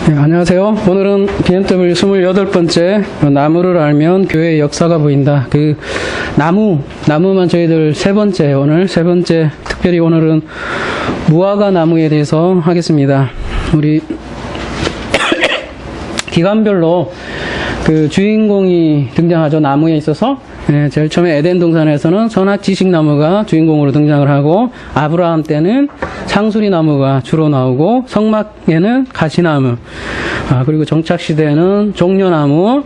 네, 안녕하세요. 오늘은 BMW 28번째 나무를 알면 교회의 역사가 보인다. 그 나무만 저희들 오늘 세 번째, 특별히 오늘은 무화과 나무에 대해서 하겠습니다. 우리 기간별로 그 주인공이 등장하죠. 나무에 있어서. 제일 처음에 에덴 동산에서는 선악 지식나무가 주인공으로 등장을 하고, 아브라함 때는 상수리 나무가 주로 나오고, 성막에는 가시나무, 그리고 정착 시대에는 종려나무,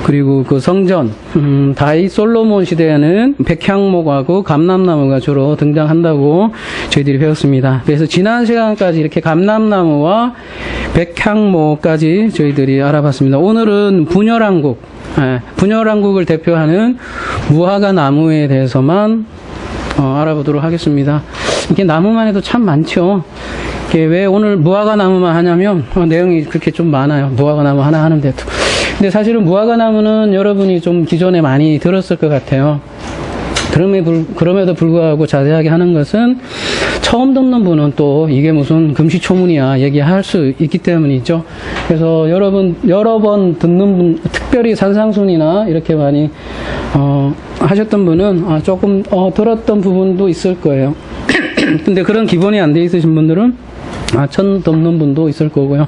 그리고 그 성전, 다윗 솔로몬 시대에는 백향목하고 감람나무가 주로 등장한다고 저희들이 배웠습니다. 그래서 지난 시간까지 이렇게 감람나무와 백향목까지 저희들이 알아봤습니다. 오늘은 분열왕국을 대표하는 무화과 나무에 대해서만 알아보도록 하겠습니다. 이게 나무만 해도 참 많죠. 이게 왜 오늘 무화과 나무만 하냐면 내용이 그렇게 좀 많아요. 무화과 나무 하나 하는데도. 근데 사실은 무화과 나무는 여러분이 좀 기존에 많이 들었을 것 같아요. 그럼에도 불구하고 자세하게 하는 것은 처음 듣는 분은 또 이게 무슨 금시초문이야 얘기할 수 있기 때문이죠. 그래서 여러 번 듣는 분, 특별히 산상순이나 이렇게 많이 하셨던 분은 조금 들었던 부분도 있을 거예요. 근데 그런 기본이 안 돼 있으신 분들은 처음 듣는 분도 있을 거고요.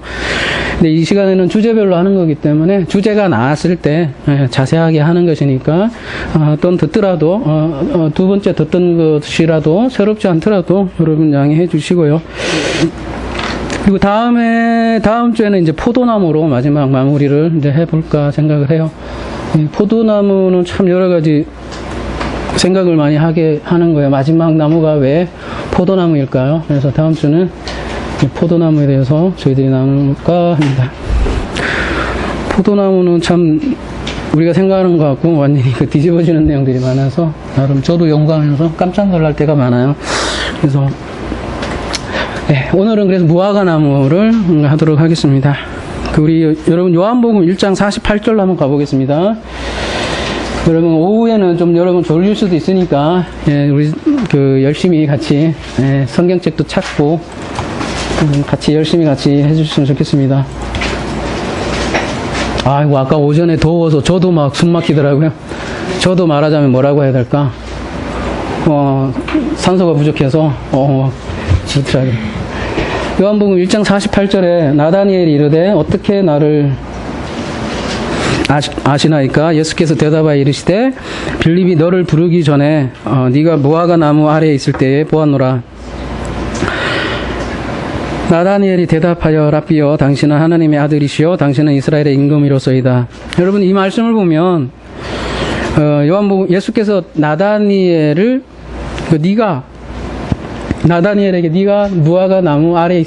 근데 이 시간에는 주제별로 하는 거기 때문에 주제가 나왔을 때 자세하게 하는 것이니까 또 듣더라도 두 번째 듣던 것이라도 새롭지 않더라도 여러분 양해해 주시고요. 그리고 다음 주에는 이제 포도나무로 마지막 마무리를 이제 해볼까 생각을 해요. 포도나무는 참 여러 가지 생각을 많이 하게 하는 거예요. 마지막 나무가 왜 포도나무일까요? 그래서 다음 주는 포도나무에 대해서 저희들이 나눌까 합니다. 포도나무는 참 우리가 생각하는 것 같고 완전히 뒤집어지는 내용들이 많아서 나름 저도 연구하면서 깜짝 놀랄 때가 많아요. 그래서 오늘은 그래서 무화과 나무를 하도록 하겠습니다. 우리 여러분 요한복음 1장 48절로 한번 가보겠습니다. 여러분 오후에는 좀 여러분 졸릴 수도 있으니까 우리 열심히 같이 성경책도 찾고 같이 열심히 해주시면 좋겠습니다. 아이고, 아까 오전에 더워서 저도 막 숨 막히더라고요. 저도 말하자면 뭐라고 해야 될까? 산소가 부족해서, 좋더라고요. 요한복음 1장 48절에 나다니엘이 이르되 어떻게 나를 아시나이까? 예수께서 대답하여 이르시되 빌립이 너를 부르기 전에 네가 무화과 나무 아래에 있을 때에 보았노라. 나다니엘이 대답하여 랍비여 당신은 하나님의 아들이시요 당신은 이스라엘의 임금이로소이다. 여러분 이 말씀을 보면 요한복음 예수께서 나다니엘을 나다니엘에게 네가 무화과 나무 아래에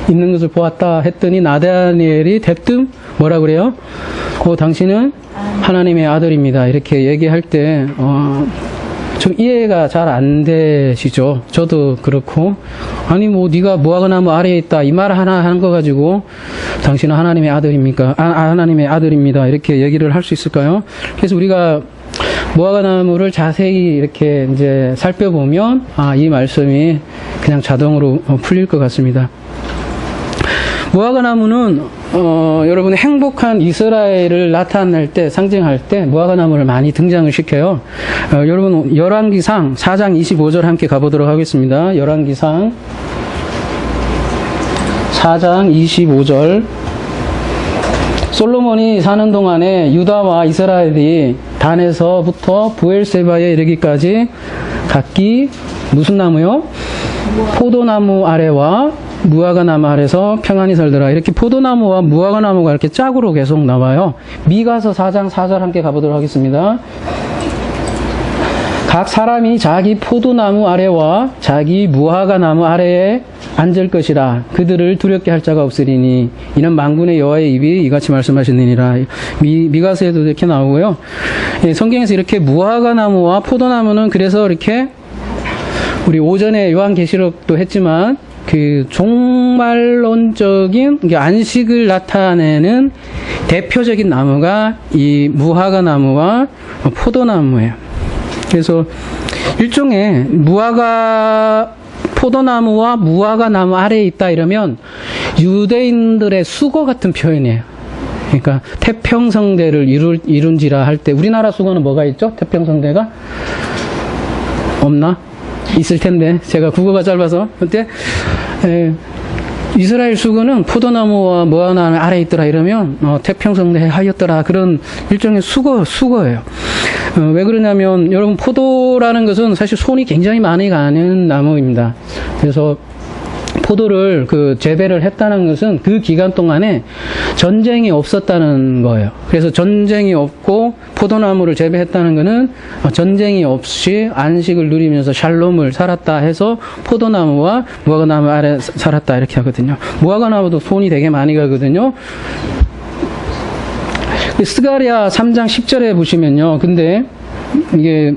있는 것을 보았다 했더니 나다니엘이 대뜸 뭐라 그래요? 당신은 하나님의 아들입니다. 이렇게 얘기할 때 좀 이해가 잘 안 되시죠? 저도 그렇고 아니 네가 무화과 나무 아래에 있다 이 말 하나 하는 거 가지고 당신은 하나님의 아들입니까? 하나님의 아들입니다. 이렇게 얘기를 할 수 있을까요? 그래서 우리가 무화과 나무를 자세히 이렇게 이제 살펴보면 이 말씀이 그냥 자동으로 풀릴 것 같습니다. 무화과 나무는 여러분의 행복한 이스라엘을 나타낼 때, 상징할 때 무화과 나무를 많이 등장을 시켜요. 여러분 열왕기상 4장 25절 함께 가보도록 하겠습니다. 열왕기상 4장 25절. 솔로몬이 사는 동안에 유다와 이스라엘이 단에서부터 부엘세바에 이르기까지 각기 무슨 나무요? 포도나무 아래와 무화과 나무 아래서 평안히 살더라. 이렇게 포도나무와 무화과 나무가 이렇게 짝으로 계속 나와요. 미가서 4장 4절 함께 가보도록 하겠습니다. 각 사람이 자기 포도나무 아래와 자기 무화과 나무 아래에 앉을 것이라. 그들을 두렵게 할 자가 없으리니 이는 만군의 여호와의 입이 이같이 말씀하시느니라. 미가서에도 이렇게 나오고요. 성경에서 이렇게 무화과 나무와 포도나무는 그래서 이렇게 우리 오전에 요한계시록도 했지만 그 종말론적인 안식을 나타내는 대표적인 나무가 이 무화과 나무와 포도나무예요. 그래서 일종의 포도나무와 무화과 나무 아래에 있다 이러면 유대인들의 수거 같은 표현이에요. 그러니까 태평성대를 이룬지라 할 때 우리나라 수거는 뭐가 있죠? 태평성대가 없나? 있을 텐데 제가 국어가 짧아서. 근데 이스라엘 수거는 포도나무와 무화과나무 아래에 있더라 이러면 태평성대 하였더라, 그런 일종의 수거예요. 왜 그러냐면 여러분, 포도라는 것은 사실 손이 굉장히 많이 가는 나무입니다. 그래서 포도를 재배를 했다는 것은 그 기간 동안에 전쟁이 없었다는 거예요. 그래서 전쟁이 없고 포도나무를 재배했다는 것은 전쟁이 없이 안식을 누리면서 샬롬을 살았다 해서 포도나무와 무화과나무 아래 살았다 이렇게 하거든요. 무화과나무도 손이 되게 많이 가거든요. 스가랴 3장 10절에 보시면요. 근데 이게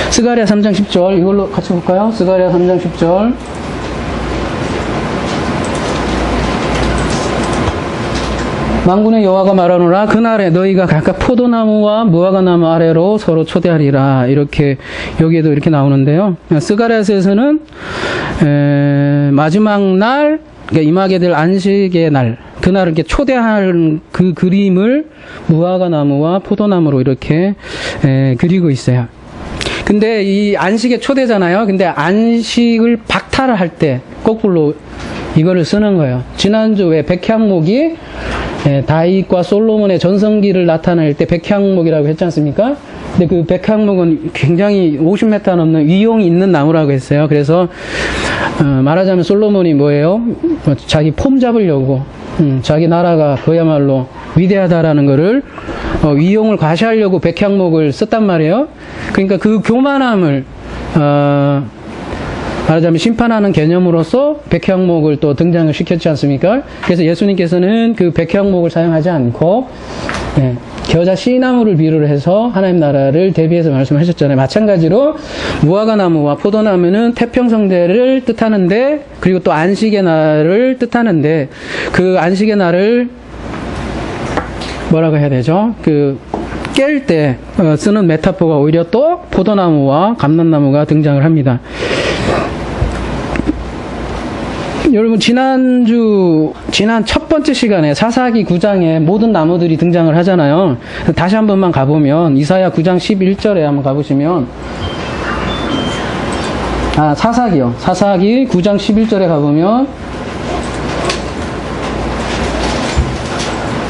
스가랴 3장 10절 이걸로 같이 볼까요? 스가랴 3장 10절. 만군의 여호와가 말하노라, 그날에 너희가 각각 포도나무와 무화과나무 아래로 서로 초대하리라. 이렇게 여기에도 이렇게 나오는데요. 스가랴서에서는 마지막 날, 그러니까 임하게 될 안식의 날, 그날을 이렇게 초대할 그 그림을 무화과나무와 포도나무로 이렇게 그리고 있어요. 근데 이 안식의 초대잖아요. 근데 안식을 박탈을 할 때 거꾸로 이거를 쓰는 거예요. 지난주 왜 백향목이 다윗과 솔로몬의 전성기를 나타낼 때 백향목이라고 했지 않습니까? 근데 그 백향목은 굉장히 50m 넘는 위용이 있는 나무라고 했어요. 그래서 말하자면 솔로몬이 뭐예요? 자기 폼 잡으려고 자기 나라가 그야말로 위대하다라는 거를 위용을 과시하려고 백향목을 썼단 말이에요. 그러니까 그 교만함을 말하자면 심판하는 개념으로서 백향목을 또 등장을 시켰지 않습니까? 그래서 예수님께서는 그 백향목을 사용하지 않고 겨자 씨나무를 비유를 해서 하나님 나라를 대비해서 말씀하셨잖아요. 마찬가지로 무화과나무와 포도나무는 태평성대를 뜻하는데, 그리고 또 안식의 날을 뜻하는데, 그 안식의 날을 뭐라고 해야 되죠? 깰 때 쓰는 메타포가 오히려 또 포도나무와 감람나무가 등장을 합니다. 여러분, 지난 첫 번째 시간에 사사기 9장에 모든 나무들이 등장을 하잖아요. 다시 한 번만 가보면 이사야 9장 11절에 한번 가보시면, 사사기요. 사사기 9장 11절에 가보면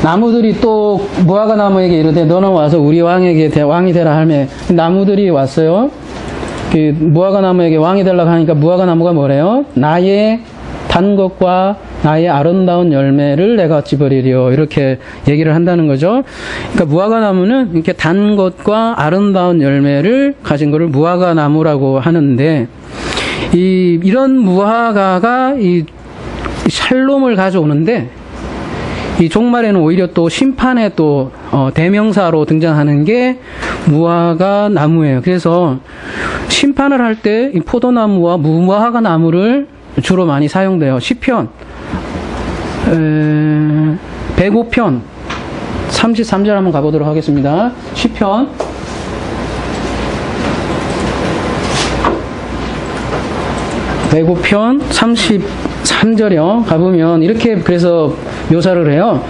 나무들이 또 무화과나무에게 이르되 너는 와서 우리 왕에게 왕이 되라 하며, 나무들이 왔어요. 그 무화과나무에게 왕이 되려고 하니까 무화과나무가 뭐래요? 나의 단 것과 나의 아름다운 열매를 내가 어찌 버리리요, 이렇게 얘기를 한다는 거죠. 그러니까 무화과나무는 이렇게 단 것과 아름다운 열매를 가진 것을 무화과나무라고 하는데, 이런 무화과가 이 샬롬을 가져오는데, 이 종말에는 오히려 또 심판의 또 대명사로 등장하는 게 무화과 나무예요. 그래서 심판을 할 때 이 포도나무와 무화과 나무를 주로 많이 사용돼요. 시편 105편 33절 한번 가보도록 하겠습니다. 시편 105편 33절이요. 가보면 이렇게 그래서 묘사를 해요.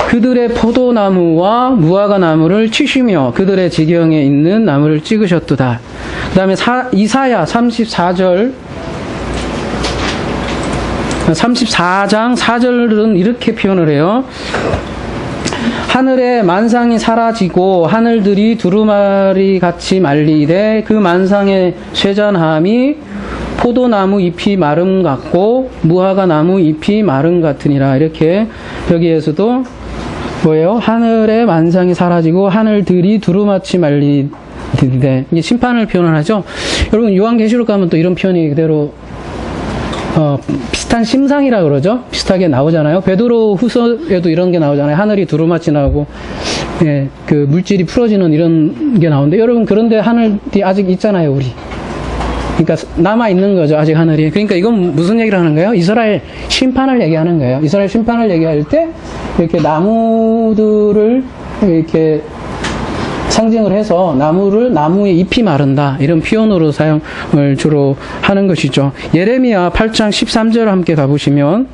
그들의 포도나무와 무화과 나무를 치시며 그들의 지경에 있는 나무를 찍으셨도다. 그 다음에 이사야 34장 4절은 이렇게 표현을 해요. 하늘의 만상이 사라지고 하늘들이 두루마리 같이 말리되 그 만상의 쇠잔함이 포도나무 잎이 마름 같고 무화과 나무 잎이 마름 같으니라. 이렇게 여기에서도 뭐예요? 하늘의 만상이 사라지고 하늘들이 두루마치 말리되, 이게 심판을 표현을 하죠. 여러분, 요한계시록 가면 또 이런 표현이 그대로 비슷한 심상이라 그러죠. 비슷하게 나오잖아요. 베드로 후서에도 이런 게 나오잖아요. 하늘이 두루마치 나오고 그 물질이 풀어지는 이런 게 나오는데, 여러분, 그런데 하늘이 아직 있잖아요, 우리. 그러니까 남아있는 거죠, 아직 하늘이. 그러니까 이건 무슨 얘기를 하는 거예요? 이스라엘 심판을 얘기하는 거예요. 이스라엘 심판을 얘기할 때 이렇게 나무들을 이렇게 상징을 해서 나무의 잎이 마른다 이런 표현으로 사용을 주로 하는 것이죠. 예레미야 8장 13절 함께 가보시면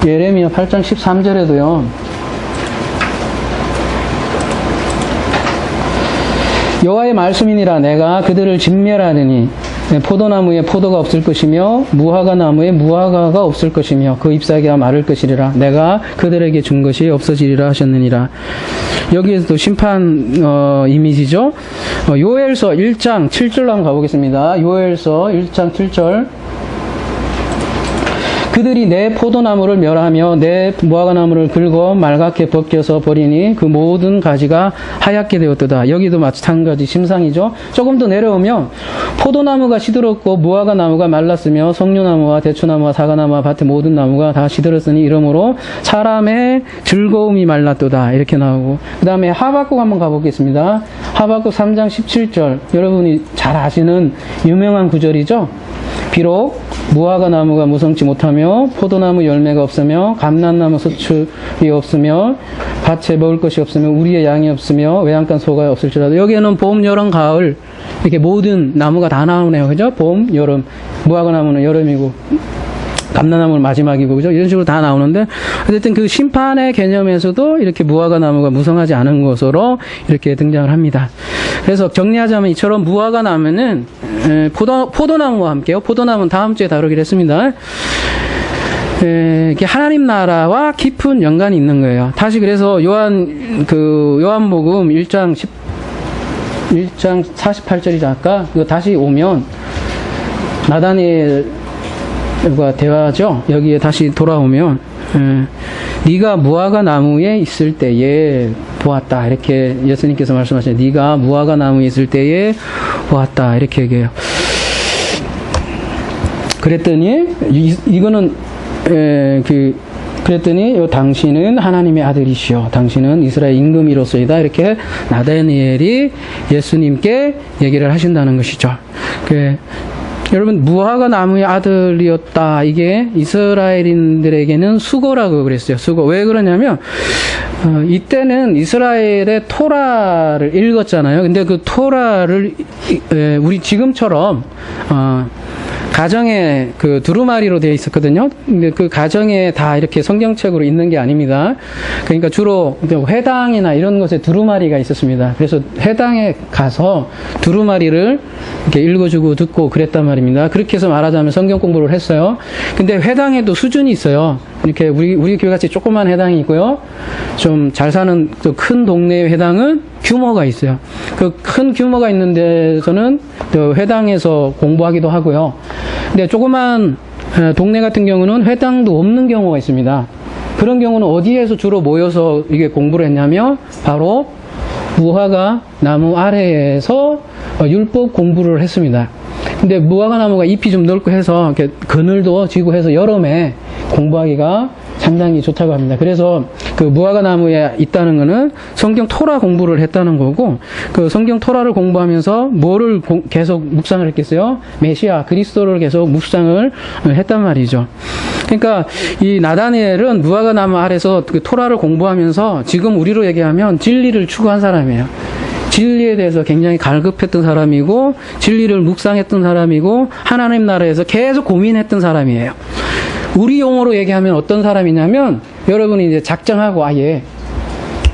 예레미야 8장 13절에도요. 여호와의 말씀이니라 내가 그들을 진멸하리니 포도나무에 포도가 없을 것이며 무화과 나무에 무화과가 없을 것이며 그 잎사귀가 마를 것이리라 내가 그들에게 준 것이 없어지리라 하셨느니라. 여기에서도 심판 이미지죠. 요엘서 1장 7절로 한번 가보겠습니다. 요엘서 1장 7절 그들이 내 포도나무를 멸하며 내 무화과나무를 긁어 말갛게 벗겨서 버리니 그 모든 가지가 하얗게 되었도다. 여기도 마찬가지 심상이죠. 조금 더 내려오면 포도나무가 시들었고 무화과나무가 말랐으며 석류나무와 대추나무와 사과나무와 밭의 모든 나무가 다 시들었으니 이러므로 사람의 즐거움이 말랐도다. 이렇게 나오고 그 다음에 하박국 한번 가보겠습니다. 하박국 3장 17절 여러분이 잘 아시는 유명한 구절이죠. 비록 무화과 나무가 무성치 못하며 포도나무 열매가 없으며 감람나무 수출이 없으며 밭에 먹을 것이 없으며 우리의 양이 없으며 외양간 소가 없을지라도 여기에는 봄, 여름, 가을 이렇게 모든 나무가 다 나오네요. 그죠? 봄, 여름. 무화과 나무는 여름이고 감람나무는 마지막이고 그죠? 이런 식으로 다 나오는데 어쨌든 그 심판의 개념에서도 이렇게 무화과 나무가 무성하지 않은 것으로 이렇게 등장을 합니다. 그래서 정리하자면 이처럼 무화과 나무는 포도나무와 함께요. 포도나무는 다음 주에 다루기로 했습니다. 이게 하나님 나라와 깊은 연관이 있는 거예요. 다시 그래서 요한복음 1장 48절이죠. 아까 이거 다시 오면 나다니엘과 대화죠. 여기에 다시 돌아오면 네가 무화과 나무에 있을 때에 보았다. 이렇게 예수님께서 말씀하시죠. 네가 무화과 나무에 있을 때에 보았다. 이렇게 얘기해요. 그랬더니 이거는 그랬더니 당신은 하나님의 아들이시오. 당신은 이스라엘 임금이로소이다. 이렇게 나다니엘이 예수님께 얘기를 하신다는 것이죠. 여러분 무화과 나무의 아들이었다. 이게 이스라엘인들에게는 수고라고 그랬어요. 수고. 왜 그러냐면 이때는 이스라엘의 토라를 읽었잖아요. 근데 그 토라를 우리 지금처럼 가정에 그 두루마리로 되어 있었거든요. 근데 그 가정에 다 이렇게 성경책으로 있는 게 아닙니다. 그러니까 주로 회당이나 이런 곳에 두루마리가 있었습니다. 그래서 회당에 가서 두루마리를 이렇게 읽어주고 듣고 그랬단 말입니다. 그렇게 해서 말하자면 성경 공부를 했어요. 근데 회당에도 수준이 있어요. 이렇게 우리 교회 같이 조그만 회당이 있고요. 좀 잘 사는 또 큰 동네의 회당은 규모가 있어요. 그 큰 규모가 있는 데서는 또 회당에서 공부하기도 하고요. 근데 조그만 동네 같은 경우는 회당도 없는 경우가 있습니다. 그런 경우는 어디에서 주로 모여서 이게 공부를 했냐면 바로 무화과 나무 아래에서 율법 공부를 했습니다. 근데 무화과 나무가 잎이 좀 넓고 해서 이렇게 그늘도 지고 해서 여름에 공부하기가 상당히 좋다고 합니다. 그래서 그 무화과 나무에 있다는 거는 성경 토라 공부를 했다는 거고, 그 성경 토라를 공부하면서 뭐를 계속 묵상을 했겠어요? 메시아 그리스도를 계속 묵상을 했단 말이죠. 그러니까 이 나다니엘은 무화과 나무 아래서 그 토라를 공부하면서 지금 우리로 얘기하면 진리를 추구한 사람이에요. 진리에 대해서 굉장히 갈급했던 사람이고, 진리를 묵상했던 사람이고, 하나님 나라에서 계속 고민했던 사람이에요. 우리 용어로 얘기하면 어떤 사람이냐면, 여러분이 이제 작정하고 아예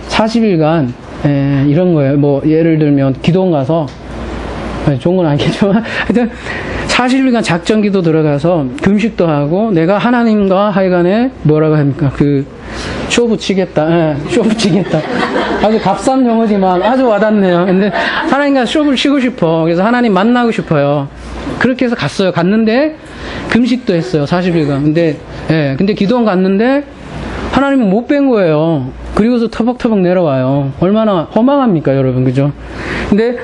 40일간 이런 거예요. 뭐 예를 들면 기도원 가서, 좋은 건 아니겠지만 하여튼 40일간 작정 기도 들어가서 금식도 하고, 내가 하나님과 하여간에 뭐라고 합니까? 쇼 붙이겠다. 쇼 붙이겠다. 아주 값싼 용어지만 아주 와닿네요. 근데 하나님과 쇼를 치고 싶어. 그래서 하나님 만나고 싶어요. 그렇게 해서 갔어요. 갔는데 금식도 했어요. 40일간. 근데 기도원 갔는데 하나님은 못 뵌 거예요. 그리고서 터벅터벅 내려와요. 얼마나 허망합니까, 여러분. 그죠? 근데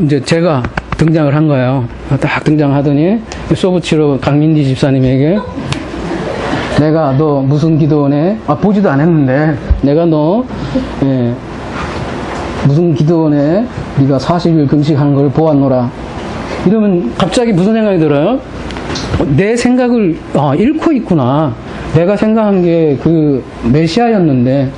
이제 제가 등장을 한 거예요. 딱 등장하더니 쇼 붙이러 강민지 집사님에게, 내가 너 무슨 기도원에, 보지도 않았는데, 내가 너, 무슨 기도원에 네가 40일 금식한 걸 보았노라. 이러면 갑자기 무슨 생각이 들어요? 내 생각을 잃고 있구나. 내가 생각한 게 그 메시아였는데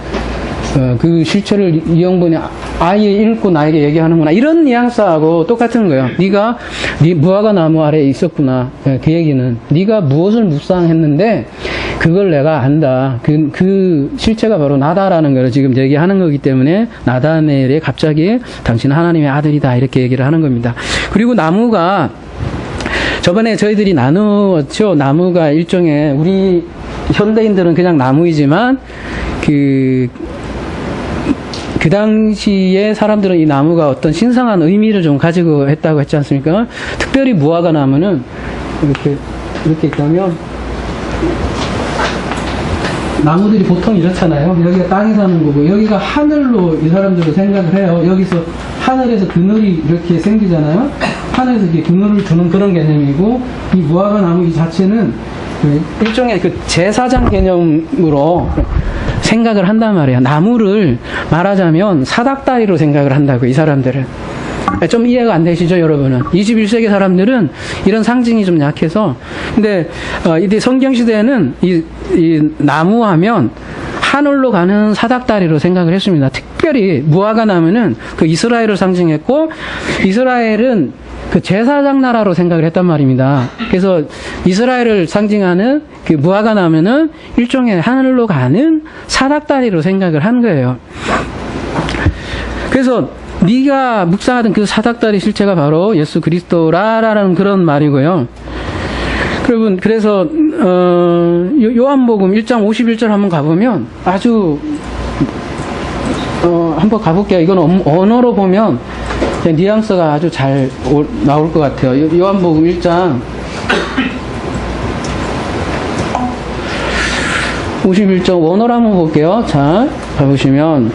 그 실체를 이 형분이 아예 읽고 나에게 얘기하는구나. 이런 뉘앙스하고 똑같은 거예요. 네가 무화과 나무 아래에 있었구나. 그 얘기는 네가 무엇을 묵상했는데 그걸 내가 안다. 그 실체가 바로 나다라는 걸 지금 얘기하는 거기 때문에 나다넬에 갑자기 당신은 하나님의 아들이다 이렇게 얘기를 하는 겁니다. 그리고 나무가 저번에 저희들이 나누었죠. 나무가 일종의 우리 현대인들은 그냥 나무이지만 그 당시에 사람들은 이 나무가 어떤 신성한 의미를 좀 가지고 했다고 했지 않습니까? 특별히 무화과 나무는 이렇게 있다면 나무들이 보통 이렇잖아요. 여기가 땅에 사는 거고 여기가 하늘로 이 사람들도 생각을 해요. 여기서 하늘에서 그늘이 이렇게 생기잖아요. 하늘에서 이렇게 그늘을 주는 그런 개념이고 이 무화과 나무 이 자체는 일종의 그 제사장 개념으로 생각을 한단 말이에요. 나무를 말하자면 사닥다리로 생각을 한다고, 이 사람들은. 좀 이해가 안 되시죠, 여러분은? 21세기 사람들은 이런 상징이 좀 약해서. 근데, 이때 성경시대에는 이 나무 하면 하늘로 가는 사닥다리로 생각을 했습니다. 특별히 무화과 나무는 그 이스라엘을 상징했고, 이스라엘은 그 제사장 나라로 생각을 했단 말입니다. 그래서 이스라엘을 상징하는 그 무화과 나무는 일종의 하늘로 가는 사닥다리로 생각을 한 거예요. 그래서 네가 묵상하던 그 사닥다리 실체가 바로 예수 그리스도라라는 그런 말이고요. 여러분, 그래서 요한복음 1장 51절 한번 가보면 아주 한번 가볼게요. 이건 언어로 보면 뉘앙스가 아주 잘 나올 것 같아요. 요한복음 1장 51절 원어로 한번 볼게요. 자, 가보시면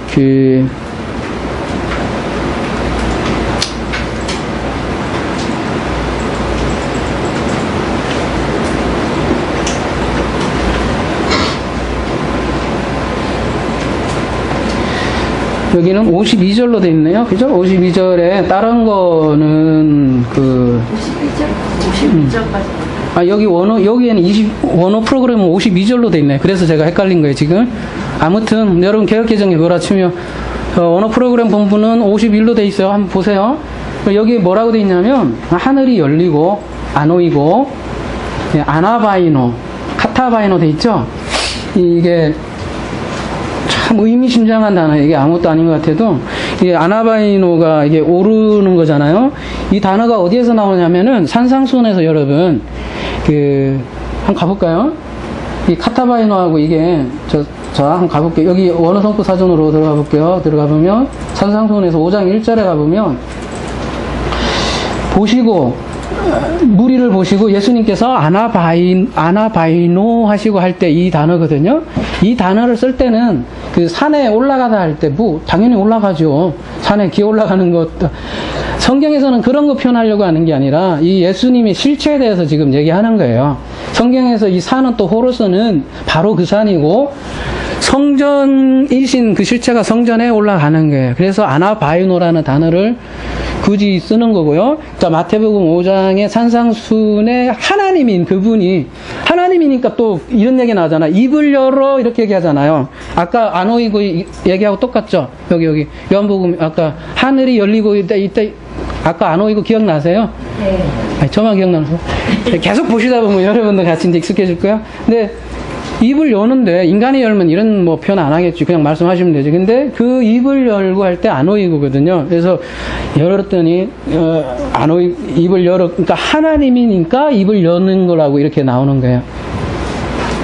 여기는 52절로 되어 있네요. 그죠? 52절에 다른 거는 51절까지. 여기에는 원어 프로그램은 52절로 되어 있네. 그래서 제가 헷갈린 거예요, 지금. 아무튼, 여러분 개혁개정에 뭐라 치면, 원어 프로그램 본부는 51로 되어 있어요. 한번 보세요. 여기 뭐라고 되어 있냐면, 하늘이 열리고, 아노이고, 아나바이노, 카타바이노 되어 있죠? 이게, 참 의미심장한 단어. 이게 아무것도 아닌 것 같아도 이게 아나바이노가 이게 오르는 거잖아요. 이 단어가 어디에서 나오냐면은 산상수훈에서 여러분 한번 가볼까요? 이 카타바이노하고 이게 자 한번 가볼게요. 여기 원어성구 사전으로 들어가 볼게요. 들어가 보면 산상수훈에서 5장 1절에 가보면 보시고 무리를 보시고 예수님께서 아나바이노 하시고 할 때 이 단어거든요. 이 단어를 쓸 때는 그 산에 올라가다 할 때 당연히 올라가죠. 산에 기어 올라가는 것도. 성경에서는 그런 거 표현하려고 하는 게 아니라 이 예수님의 실체에 대해서 지금 얘기하는 거예요. 성경에서 이 산은 또 호로서는 바로 그 산이고 성전이신 그 실체가 성전에 올라가는 거예요. 그래서 아나바이노라는 단어를 굳이 쓰는 거고요. 자, 마태복음 5장의 산상수훈의 하나님인 그분이, 하나님이니까 또 이런 얘기 나오잖아. 입을 열어 이렇게 얘기하잖아요. 아까 아노이고 얘기하고 똑같죠? 여기 요한복음 아까 하늘이 열리고 이때 아까 아노이고 기억나세요? 네. 아니, 저만 기억나서 계속 보시다 보면 여러분들 같이 이제 익숙해질 거예요. 근데 입을 여는데 인간이 열면 이런 뭐 표현 안 하겠지. 그냥 말씀하시면 되지. 근데 그 입을 열고 할 때 아노이고거든요. 그래서 열었더니 입을 열어. 그러니까 하나님이니까 입을 여는 거라고 이렇게 나오는 거예요.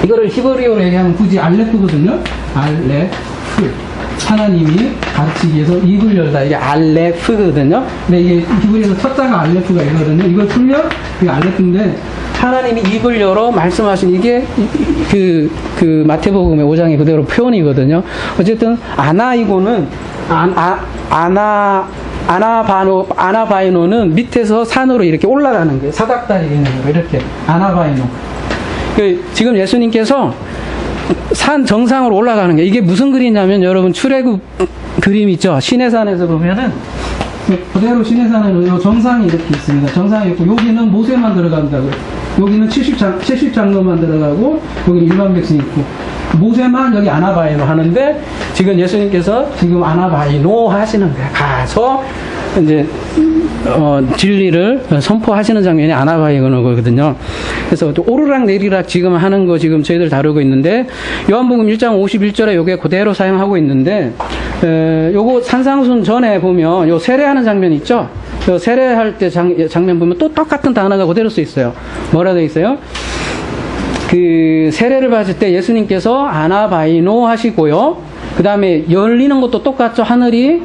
이거를 히브리어로 얘기하면 굳이 알레프거든요. 알레프. 하나님이 가르치기 위해서 입을 열다. 이게 알레프거든요. 근데 이게 히브리어에서 첫자가 알레프가 있거든요. 이걸 풀면 이게 알레프인데 하나님이 입을 열어 말씀하신 이게 그 마태복음의 5장의 그대로 표현이거든요. 어쨌든 아나이고는 아나바이노는 밑에서 산으로 이렇게 올라가는 거예요. 사닥다리 있는 거 이렇게 아나바이노. 지금 예수님께서 산 정상으로 올라가는 게 이게 무슨 그림이냐면 여러분 출애굽 그림 있죠. 시내산에서 보면은 그대로 시내산에는 정상이 이렇게 있습니다. 정상이 있고 여기는 모세만 들어간다고. 여기는 70장로만 들어가고 여기는 일반 백성이 있고 모세만 여기 아나바이노 하는데 지금 예수님께서 지금 아나바이노 하시는 거예요. 가서 이제 진리를 선포하시는 장면이 아나바이노거든요. 그래서 또 오르락 내리락 지금 하는 거 지금 저희들 다루고 있는데 요한복음 1장 51절에 요게 그대로 사용하고 있는데 요거 산상순 전에 보면 요 세례하는 장면 있죠? 요 세례할 때 장면 보면 또 똑같은 단어가 그대로 써 있어요. 뭐라 돼 있어요? 그 세례를 받을 때 예수님께서 아나바이노 하시고요. 그 다음에 열리는 것도 똑같죠. 하늘이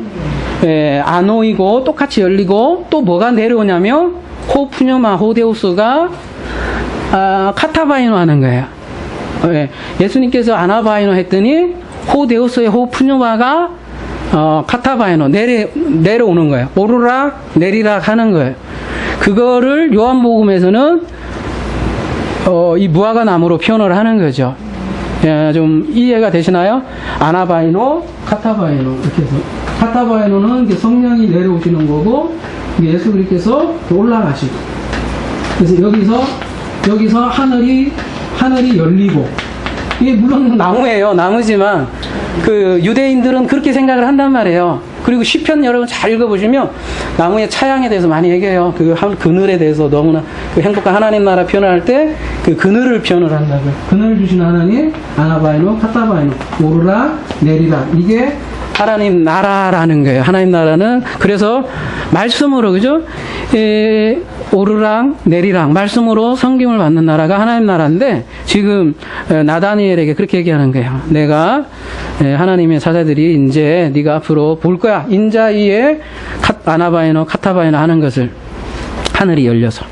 아노이고 똑같이 열리고 또 뭐가 내려오냐면 호푸뉴마 호데우스가 카타바이노 하는 거예요. 예수님께서 아나바이노 했더니 호데우스의 호푸뉴마가 카타바이노 내려오는 거예요. 오르락 내리락 하는 거예요. 그거를 요한복음에서는 이 무화과 나무로 표현을 하는 거죠. 좀 이해가 되시나요? 아나바이노, 카타바이노 이렇게 해서 카타바이노는 성령이 내려오시는 거고 예수 그리스도께서 올라가시고 그래서 여기서 하늘이 열리고 이게 물론 나무예요. 나무지만 그 유대인들은 그렇게 생각을 한단 말이에요. 그리고 시편 여러분 잘 읽어보시면 나무의 차양에 대해서 많이 얘기해요. 그 그늘에 대해서 너무나 그 행복한 하나님 나라 표현할 때 그 그늘을 표현을 한다고요. 그늘 주신 하나님 아나바이노 카타바이노 오르락 내리락 이게 하나님 나라라는 거예요. 하나님 나라는 그래서 말씀으로 그죠? 오르락 내리락 말씀으로 섬김을 받는 나라가 하나님 나라인데 지금 나다니엘에게 그렇게 얘기하는 거예요. 내가 하나님의 사자들이 이제 네가 앞으로 볼 거야. 인자이에 아나바이노 카타바이노 하는 것을 하늘이 열려서.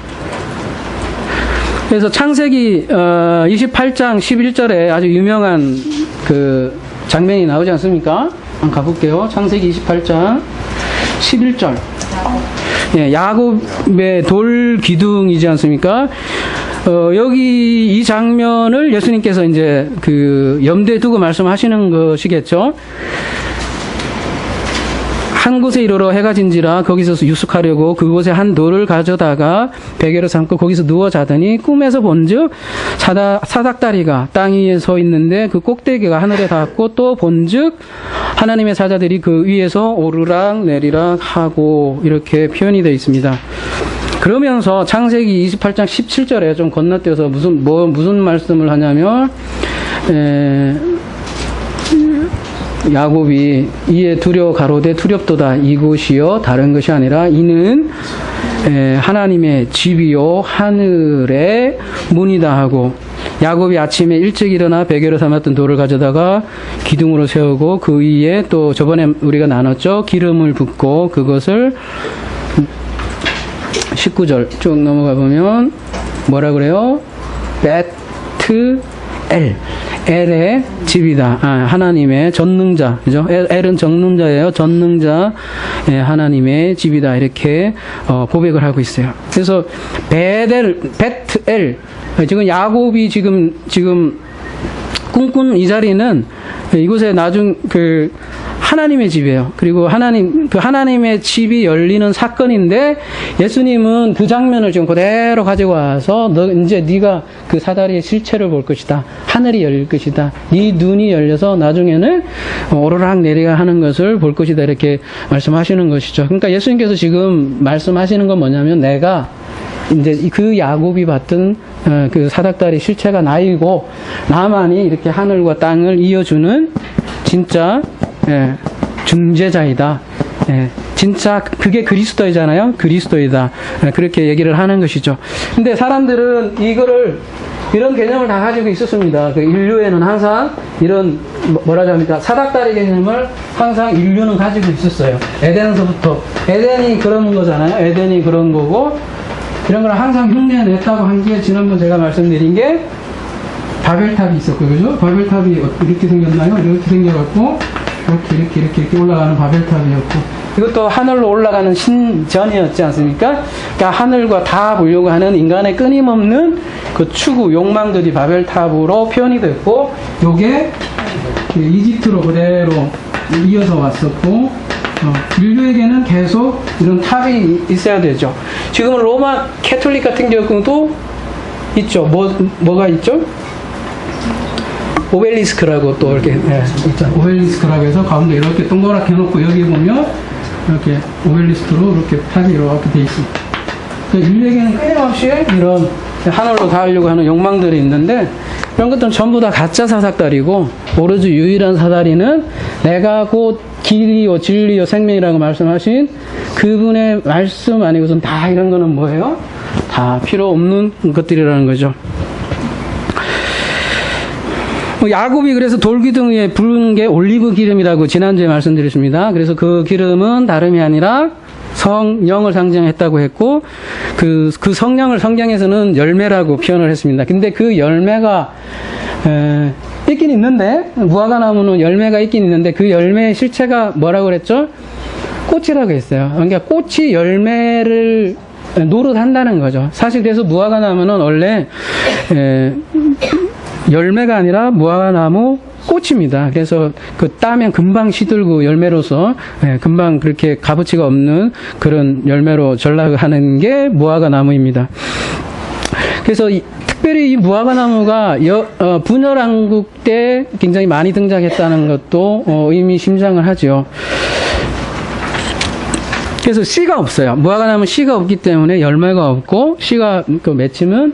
그래서 창세기 28장 11절에 아주 유명한 그 장면이 나오지 않습니까? 한번 가볼게요. 창세기 28장 11절. 야곱의 돌 기둥이지 않습니까? 여기 이 장면을 예수님께서 이제 그 염두에 두고 말씀하시는 것이겠죠. 한 곳에 이르러 해가 진지라 거기서 유숙하려고 그곳에 한 돌을 가져다가 베개로 삼고 거기서 누워 자더니 꿈에서 본즉 사닥다리가 땅 위에 서 있는데 그 꼭대기가 하늘에 닿았고 또 본즉 하나님의 사자들이 그 위에서 오르락 내리락 하고 이렇게 표현이 되어 있습니다. 그러면서 창세기 28장 17절에 좀 건너뛰어서 무슨 말씀을 하냐면 야곱이 이에 두려워 가로되 두렵도다 이곳이요 다른 것이 아니라 이는 하나님의 집이요 하늘의 문이다 하고 야곱이 아침에 일찍 일어나 베개로 삼았던 돌을 가져다가 기둥으로 세우고 그 위에 또 저번에 우리가 나눴죠. 기름을 붓고 그것을 19절 쭉 넘어가 보면 뭐라 그래요? 베트엘 엘의 집이다. 하나님의 전능자, 그죠? 엘은 전능자예요. 전능자, 하나님의 집이다. 이렇게 고백을 하고 있어요. 그래서 베트엘, 지금 야곱이 지금 꿈꾼 이 자리는 이곳에 하나님의 집이에요. 그리고 하나님의 집이 열리는 사건인데 예수님은 그 장면을 지금 그대로 가지고 와서 이제 네가 그 사다리의 실체를 볼 것이다. 하늘이 열릴 것이다. 네 눈이 열려서 나중에는 오르락 내리락 하는 것을 볼 것이다. 이렇게 말씀하시는 것이죠. 그러니까 예수님께서 지금 말씀하시는 건 뭐냐면 내가 이제 그 야곱이 봤던 그 사닥다리 실체가 나이고 나만이 이렇게 하늘과 땅을 이어주는 진짜 중재자이다. 진짜 그게 그리스도이잖아요. 그리스도이다. 그렇게 얘기를 하는 것이죠. 근데 사람들은 이런 개념을 다 가지고 있었습니다. 그 인류에는 항상 이런 뭐라고 합니까? 사닥다리 개념을 항상 인류는 가지고 있었어요. 에덴서부터. 에덴이 그런 거잖아요. 에덴이 그런 거고 이런 걸 항상 흉내냈다고 한 게 지난번 제가 말씀드린 게 바벨탑이 있었고요. 그죠? 바벨탑이 이렇게 생겼나요? 이렇게 생겨갖고 이렇게 올라가는 바벨탑이었고 이것도 하늘로 올라가는 신전이었지 않습니까? 그러니까 하늘과 다 보려고 하는 인간의 끊임없는 그 추구, 욕망들이 바벨탑으로 표현이 됐고 요게 이집트로 그대로 이어서 왔었고 인류에게는 계속 이런 탑이 있어야 되죠. 지금은 로마 캐톨릭 같은 경우도 있죠. 뭐가 있죠? 오벨리스크라고 또 이렇게 있죠. 오벨리스크라고 해서 가운데 이렇게 동그랗게 해놓고 여기 보면 이렇게 오벨리스크로 이렇게 탑이 이렇게 돼 있습니다. 인류에게는 끊임없이 이런 하늘로 닿으려고 하는 욕망들이 있는데 이런 것들은 전부 다 가짜 사닥다리고 오로지 유일한 사다리는 내가 곧 길이요 진리요 생명이라고 말씀하신 그분의 말씀 아니고선 다 이런 거는 뭐예요? 다 필요 없는 것들이라는 거죠. 야곱이 그래서 돌기둥 위에 부른 게 올리브 기름이라고 지난주에 말씀드렸습니다. 그래서 그 기름은 다름이 아니라 성령을 상징했다고 했고 그 성령을 성경에서는 열매라고 표현을 했습니다. 근데 그 열매가 있긴 있는데 무화과 나무는 열매가 있긴 있는데 그 열매의 실체가 뭐라고 그랬죠? 꽃이라고 했어요. 그러니까 꽃이 열매를 노릇한다는 거죠. 사실 그래서 무화과 나무는 원래 열매가 아니라 무화과 나무 꽃입니다. 그래서 그 따면 금방 시들고 열매로서 금방 그렇게 값어치가 없는 그런 열매로 전락하는 게 무화과 나무입니다. 그래서 특별히 이 무화과 나무가 분열왕국 때 굉장히 많이 등장했다는 것도 의미심장을 하죠. 그래서 씨가 없어요. 무화과 나무는 씨가 없기 때문에 열매가 없고 씨가 맺히면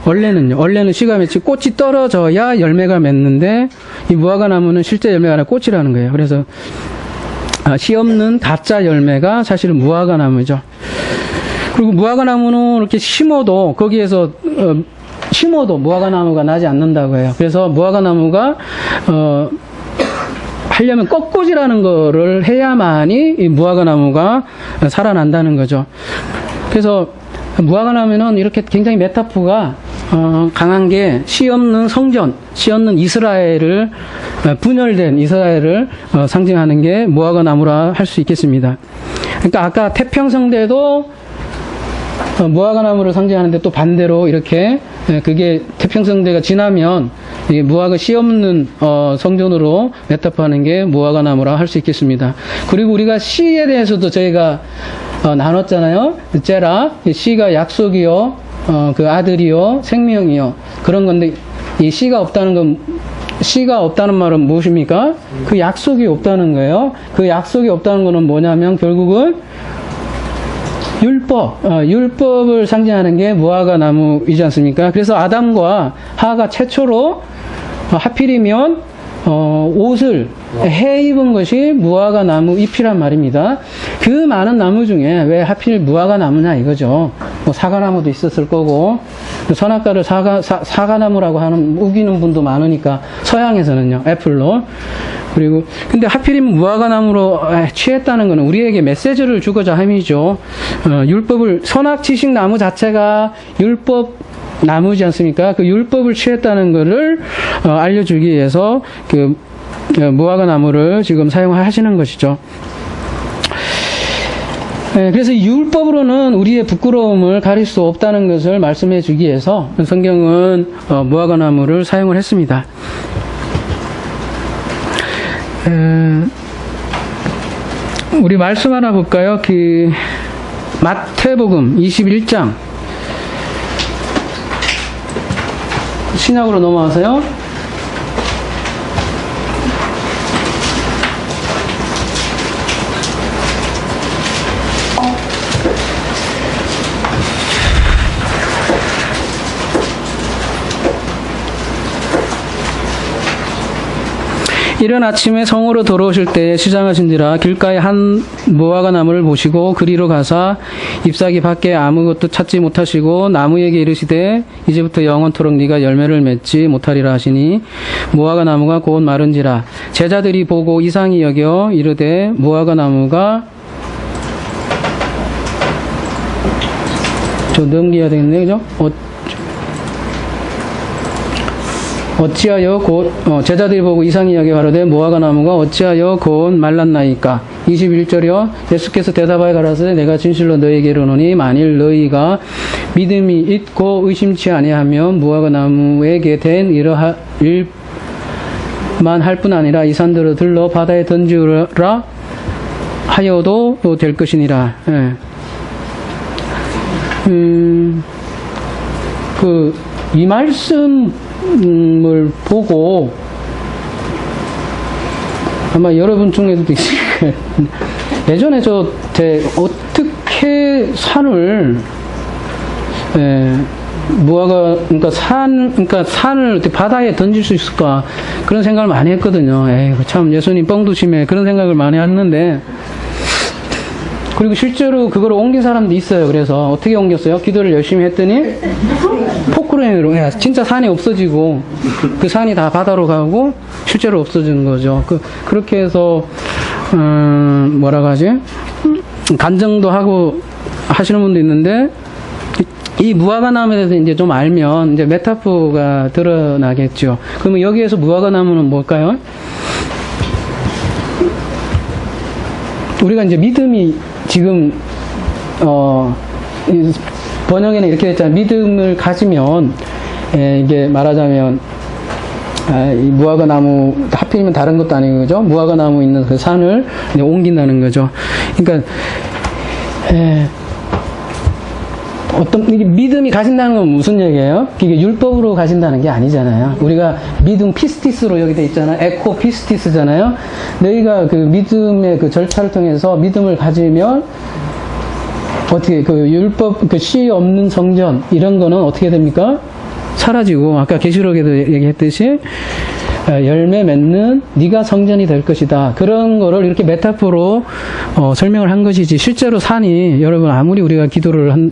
원래는 씨가 맺히고 꽃이 떨어져야 열매가 맺는데 이 무화과 나무는 실제 열매가 아니라 꽃이라는 거예요. 그래서 씨 없는 가짜 열매가 사실은 무화과 나무죠. 그리고 무화과 나무는 이렇게 심어도 거기에서 심어도 무화과 나무가 나지 않는다고 해요. 그래서 무화과 나무가 하려면 꺾꽂이라는 거를 해야만이 이 무화과 나무가 살아난다는 거죠. 그래서 무화과 나무는 이렇게 굉장히 메타포가 강한 게 씨 없는 성전, 씨 없는 이스라엘을 분열된 이스라엘을 상징하는 게 무화과 나무라 할 수 있겠습니다. 그러니까 아까 태평성대도 무화과 나무를 상징하는데 또 반대로 이렇게 그게 태평성대가 지나면 무화과 씨 없는 성전으로 메타포하는 게 무화과 나무라 할 수 있겠습니다. 그리고 우리가 씨에 대해서도 저희가 나눴잖아요. 제라, 씨가 약속이요, 그 아들이요, 생명이요. 그런 건데, 이 씨가 없다는 말은 무엇입니까? 그 약속이 없다는 거예요. 그 약속이 없다는 거는 뭐냐면, 결국은 율법을 상징하는 게 무화과 나무이지 않습니까? 그래서 아담과 하가 최초로 하필이면 옷을 해 입은 것이 무화과 나무 잎이란 말입니다. 그 많은 나무 중에 왜 하필 무화과 나무냐 이거죠. 뭐 사과나무도 있었을 거고 선악과를 사과나무라고 하는 우기는 분도 많으니까 서양에서는요 애플로. 그리고 근데 하필이면 무화과 나무로 취했다는 것은 우리에게 메시지를 주고자 함이죠. 율법을 선악지식 나무 자체가 율법 나무지 않습니까? 그 율법을 취했다는 것을 알려주기 위해서 그 무화과 나무를 지금 사용하시는 것이죠. 그래서 율법으로는 우리의 부끄러움을 가릴 수 없다는 것을 말씀해 주기 위해서 성경은 무화과 나무를 사용을 했습니다. 우리 말씀 하나 볼까요? 그 마태복음 21장 신약으로 넘어가세요. 이른 아침에 성으로 들어오실 때에 시장하신지라 길가에 한 무화과 나무를 보시고 그리로 가사 잎사귀 밖에 아무것도 찾지 못하시고 나무에게 이르시되 이제부터 영원토록 네가 열매를 맺지 못하리라 하시니 무화과 나무가 곧 마른지라 제자들이 보고 이상히 여겨 이르되 무화과 나무가 저 넘겨야 되겠네 그죠? 어찌하여 곧 제자들이 보고 이상히 여겨 가로되 무화과 나무가 어찌하여 곧 말랐나이까. 21절이요 예수께서 대답하여 가라사대 내가 진실로 너희에게 이르노니 만일 너희가 믿음이 있고 의심치 아니하면 무화과 나무에게 된 이러한 일만 할 뿐 아니라 이 산들을 들러 바다에 던지라 하여도 될 것이니라. 이 말씀을 보고 아마 여러분 중에도 있을 거예요. 예전에 어떻게 산을 그러니까 산을 어떻게 바다에 던질 수 있을까 그런 생각을 많이 했거든요. 참 예수님 뻥두심에 그런 생각을 많이 했는데, 그리고 실제로 그걸 옮긴 사람도 있어요. 그래서 어떻게 옮겼어요? 기도를 열심히 했더니 포크레인으로 진짜 산이 없어지고 그 산이 다 바다로 가고 실제로 없어지는 거죠. 그렇게 해서 뭐라고 하지? 간증도 하고 하시는 분도 있는데, 이 무화과나무에 대해서 이제 좀 알면 이제 메타포가 드러나겠죠. 그러면 여기에서 무화과나무는 뭘까요? 우리가 이제 믿음이 지금 번역에는 이렇게 했잖아요. 믿음을 가지면 이게 말하자면 이 무화과나무 하필이면 다른 것도 아니고 그죠? 무화과나무 있는 그 산을 이제 옮긴다는 거죠. 그러니까 이게 믿음이 가진다는 건 무슨 얘기예요? 이게 율법으로 가진다는 게 아니잖아요. 우리가 믿음 피스티스로 여기 돼 있잖아요. 에코 피스티스잖아요. 너희가 그 믿음의 그 절차를 통해서 믿음을 가지면 어떻게 그 율법 그 씨 없는 성전 이런 거는 어떻게 됩니까? 사라지고, 아까 계시록에도 얘기했듯이 열매 맺는 네가 성전이 될 것이다. 그런 거를 이렇게 메타포로 설명을 한 것이지, 실제로 산이 여러분 아무리 우리가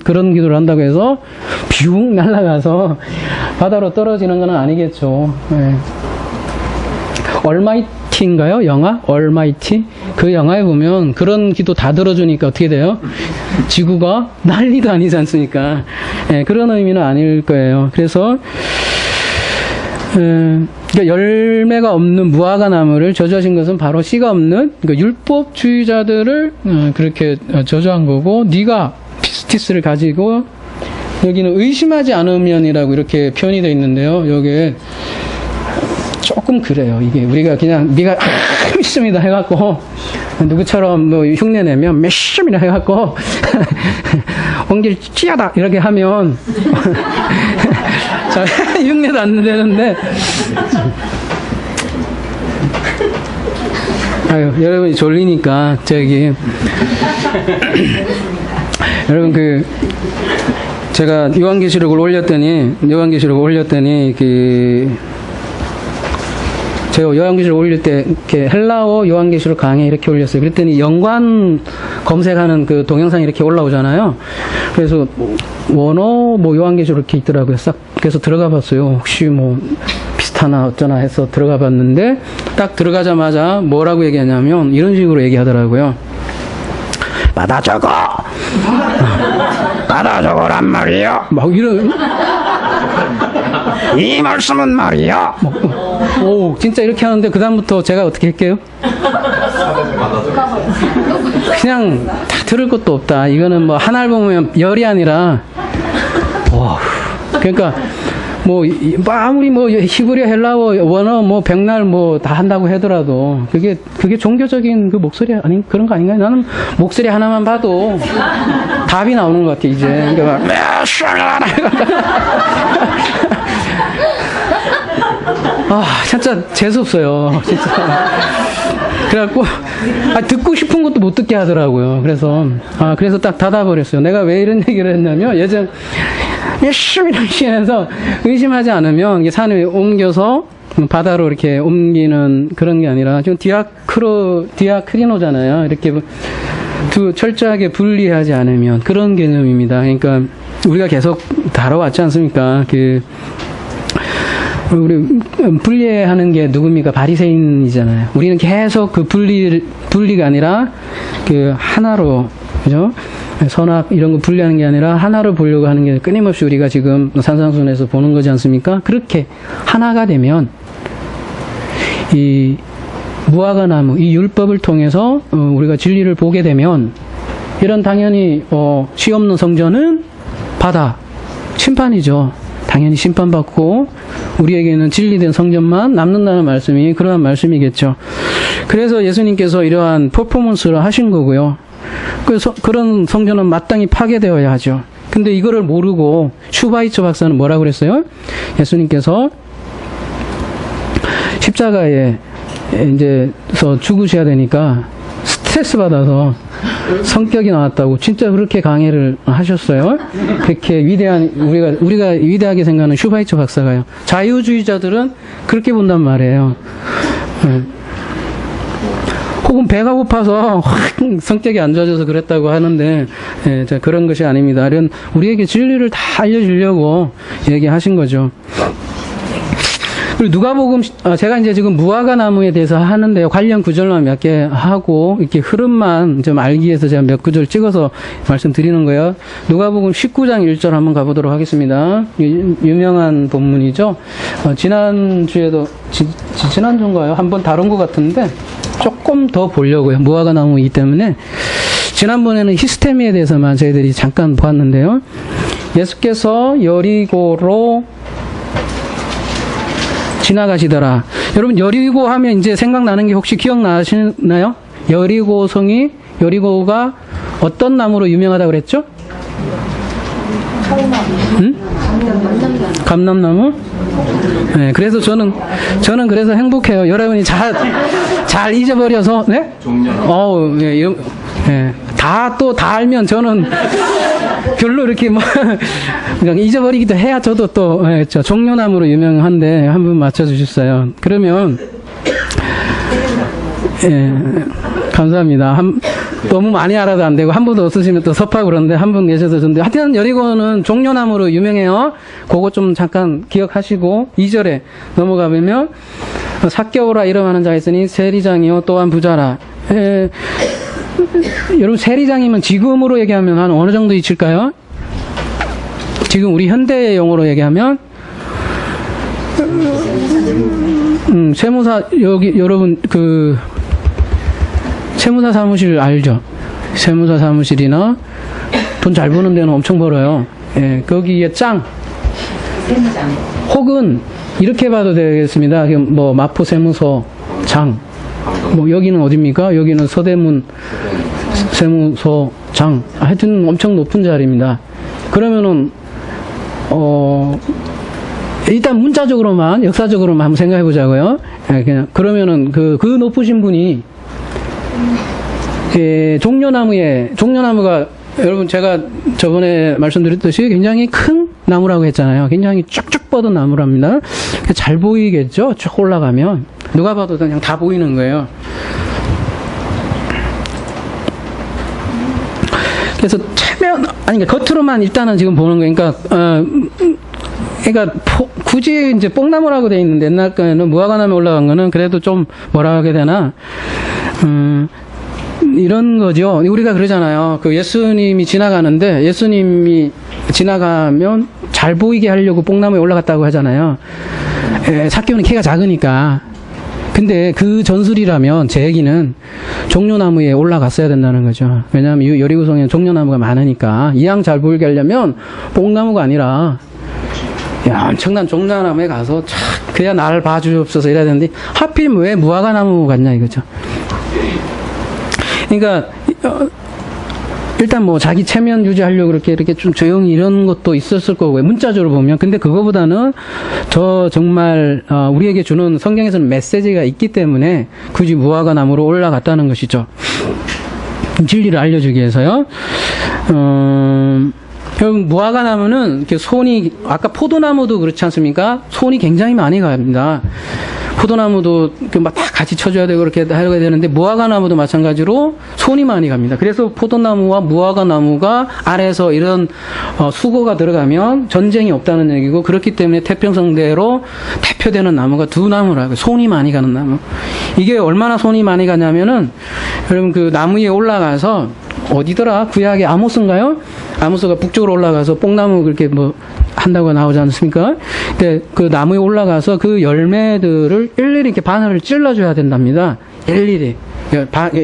그런 기도를 한다고 해서 뷰 날아가서 바다로 떨어지는 건 아니겠죠. 얼마이티인가요? 영화? 얼마이티? 그 영화에 보면 그런 기도 다 들어주니까 어떻게 돼요? 지구가 난리도 아니지 않습니까? 그런 의미는 아닐 거예요. 그래서 그러니까 열매가 없는 무화과나무를 저주하신 것은 바로 씨가 없는 그러니까 율법주의자들을 그렇게 저주한 거고, 네가 피스티스를 가지고, 여기는 의심하지 않으면이라고 이렇게 표현이 되어 있는데요. 여기에 조금 그래요. 이게 우리가 그냥 네가 믿습니다 해갖고 누구처럼 뭐 흉내 내면 믿습니다 해갖고 옮길 찌하다 이렇게 하면 자, 흉내도 안 내는데 아유, 여러분이 졸리니까 저기 여러분 제가 요한계시록을 올렸더니 제가 요한계시록 올릴 때 이렇게 헬라어 요한계시록 강의 이렇게 올렸어요. 그랬더니 연관 검색하는 그 동영상이 이렇게 올라오잖아요. 그래서 원어 뭐 요한계시록 이렇게 있더라고요. 그래서 들어가 봤어요. 혹시 뭐 비슷하나 어쩌나 해서 들어가 봤는데, 딱 들어가자마자 뭐라고 얘기하냐면 이런 식으로 얘기하더라고요. 받아 적어! 받아 적어란 말이에요. 막 이런. 이 말씀은 말이야. 오, 진짜 이렇게 하는데 그다음부터 제가 어떻게 할게요? 그냥 다 들을 것도 없다. 이거는 뭐 한 알보면 열이 아니라, 와, 그러니까 뭐 아무리 뭐 히브리어, 헬라어, 원어 뭐 백날 뭐 다 한다고 하더라도 그게 종교적인 그 목소리 아닌 그런 거 아닌가요? 나는 목소리 하나만 봐도 답이 나오는 것 같아 이제. 그러니까 아, 진짜 재수없어요. 진짜. 그래갖고, 듣고 싶은 것도 못 듣게 하더라고요. 그래서 딱 닫아버렸어요. 내가 왜 이런 얘기를 했냐면, 열심히 해서 의심하지 않으면, 이게 산을 옮겨서 바다로 이렇게 옮기는 그런 게 아니라, 지금 디아크리노잖아요. 이렇게 철저하게 분리하지 않으면, 그런 개념입니다. 그러니까, 우리가 계속 다뤄왔지 않습니까? 우리 분리하는 게 누굽니까? 바리새인이잖아요. 우리는 계속 그 분리가 아니라 그 하나로, 그죠? 선악 이런 거 분리하는 게 아니라 하나로 보려고 하는 게 끊임없이 우리가 지금 산상순에서 보는 거지 않습니까? 그렇게 하나가 되면 이 무화과나무, 이 율법을 통해서 우리가 진리를 보게 되면, 이런 당연히 시 없는 성전은 바다, 심판이죠. 당연히 심판받고 우리에게는 진리된 성전만 남는다는 말씀이 그러한 말씀이겠죠. 그래서 예수님께서 이러한 퍼포먼스를 하신 거고요. 그래서 그런 성전은 마땅히 파괴되어야 하죠. 근데 이거를 모르고 슈바이처 박사는 뭐라고 그랬어요? 예수님께서 십자가에 이제서 죽으셔야 되니까 스트레스 받아서 성격이 나왔다고 진짜 그렇게 강의를 하셨어요. 그렇게 위대한 우리가 위대하게 생각하는 슈바이처 박사가요. 자유주의자들은 그렇게 본단 말이에요. 혹은 배가 고파서 성격이 안 좋아져서 그랬다고 하는데 그런 것이 아닙니다. 이런 우리에게 진리를 다 알려주려고 얘기하신 거죠. 그리고 누가복음 제가 이제 지금 무화과 나무에 대해서 하는데요. 관련 구절만 몇 개 하고 이렇게 흐름만 좀 알기 위해서 제가 몇 구절 찍어서 말씀드리는 거예요. 누가복음 19장 1절 한번 가보도록 하겠습니다. 유명한 본문이죠. 지난주에도 지난주인가요? 한번 다룬 것 같은데 조금 더 보려고요. 무화과 나무이기 때문에 지난번에는 히스테미에 대해서만 저희들이 잠깐 보았는데요. 예수께서 여리고로 지나가시더라. 여러분 여리고 하면 이제 생각나는 게 혹시 기억나시나요? 여리고가 어떤 나무로 유명하다고 그랬죠? 응? 감람나무? 네, 그래서 저는 그래서 행복해요. 여러분이 잘 잊어버려서, 네? 네, 네. 다 알면 저는 별로 이렇게 그냥 잊어버리기도 해야 저도 또, 네, 종려나무로 유명한데 한 분 맞춰주셨어요. 그러면, 예, 감사합니다. 너무 많이 알아도 안 되고, 한 분도 없으시면 또 섭하고 그러는데, 한 분 계셔서 좋은데, 하여튼 여리고는 종려나무로 유명해요. 그거 좀 잠깐 기억하시고, 2절에 넘어가면, 삭개오라 이름하는 자가 있으니, 세리장이요, 또한 부자라. 여러분, 세리장이면 지금으로 얘기하면 한 어느 정도 이칠까요? 지금 우리 현대 용어로 얘기하면, 세무사, 여러분, 세무사 사무실 알죠? 세무사 사무실이나 돈 잘 버는 데는 엄청 벌어요. 예, 거기에 혹은 이렇게 봐도 되겠습니다. 뭐 마포 세무서 장. 뭐 여기는 어디입니까? 여기는 서대문 세무서 장. 하여튼 엄청 높은 자리입니다. 그러면은 일단 문자적으로만 역사적으로만 한번 생각해 보자고요. 예, 그냥 그러면은 그 높으신 분이 종려나무가 여러분 제가 저번에 말씀드렸듯이 굉장히 큰 나무라고 했잖아요. 굉장히 쭉쭉 뻗은 나무랍니다. 잘 보이겠죠? 쭉 올라가면 누가 봐도 그냥 다 보이는 거예요. 그래서 겉으로만 일단은 지금 보는 거니까 그러니까 굳이 이제 뽕나무라고 돼 있는데 옛날 거는 무화과나무에 올라간 거는 그래도 좀 뭐라 하게 되나 이런 거죠. 우리가 그러잖아요. 그 예수님이 지나가는데 예수님이 지나가면 잘 보이게 하려고 뽕나무에 올라갔다고 하잖아요. 삭개오는 키가 작으니까. 근데 그 전술이라면 제 얘기는 종려나무에 올라갔어야 된다는 거죠. 왜냐하면 여리고성에는 종려나무가 많으니까 이왕 잘 보이게 하려면 뽕나무가 아니라 엄청난 종려나무에 가서 그야 나를 봐주옵소서 이래야 되는데 하필 왜 무화과나무 같냐 이거죠. 그러니까 일단 뭐 자기 체면 유지하려고 이렇게 좀 조용히 이런 것도 있었을 거고요. 문자적으로 보면. 근데 그거보다는 더 정말 우리에게 주는 성경에서는 메시지가 있기 때문에 굳이 무화과나무로 올라갔다는 것이죠. 진리를 알려주기 위해서요. 무화과나무는 이렇게 손이 아까 포도나무도 그렇지 않습니까? 손이 굉장히 많이 갑니다. 포도나무도 막 다 같이 쳐줘야 되고 그렇게 하려고 되는데 무화과나무도 마찬가지로 손이 많이 갑니다. 그래서 포도나무와 무화과나무가 아래에서 이런 수고가 들어가면 전쟁이 없다는 얘기고 그렇기 때문에 태평성대로 대표되는 나무가 두 나무라고요. 손이 많이 가는 나무. 이게 얼마나 손이 많이 가냐면은 여러분 그 나무 위에 올라가서 어디더라? 구약의 아모스인가요? 아모스가 북쪽으로 올라가서 뽕나무 그렇게 뭐 한다고 나오지 않습니까? 근데 그 나무에 올라가서 그 열매들을 일일이 이렇게 바늘을 찔러줘야 된답니다. 일일이.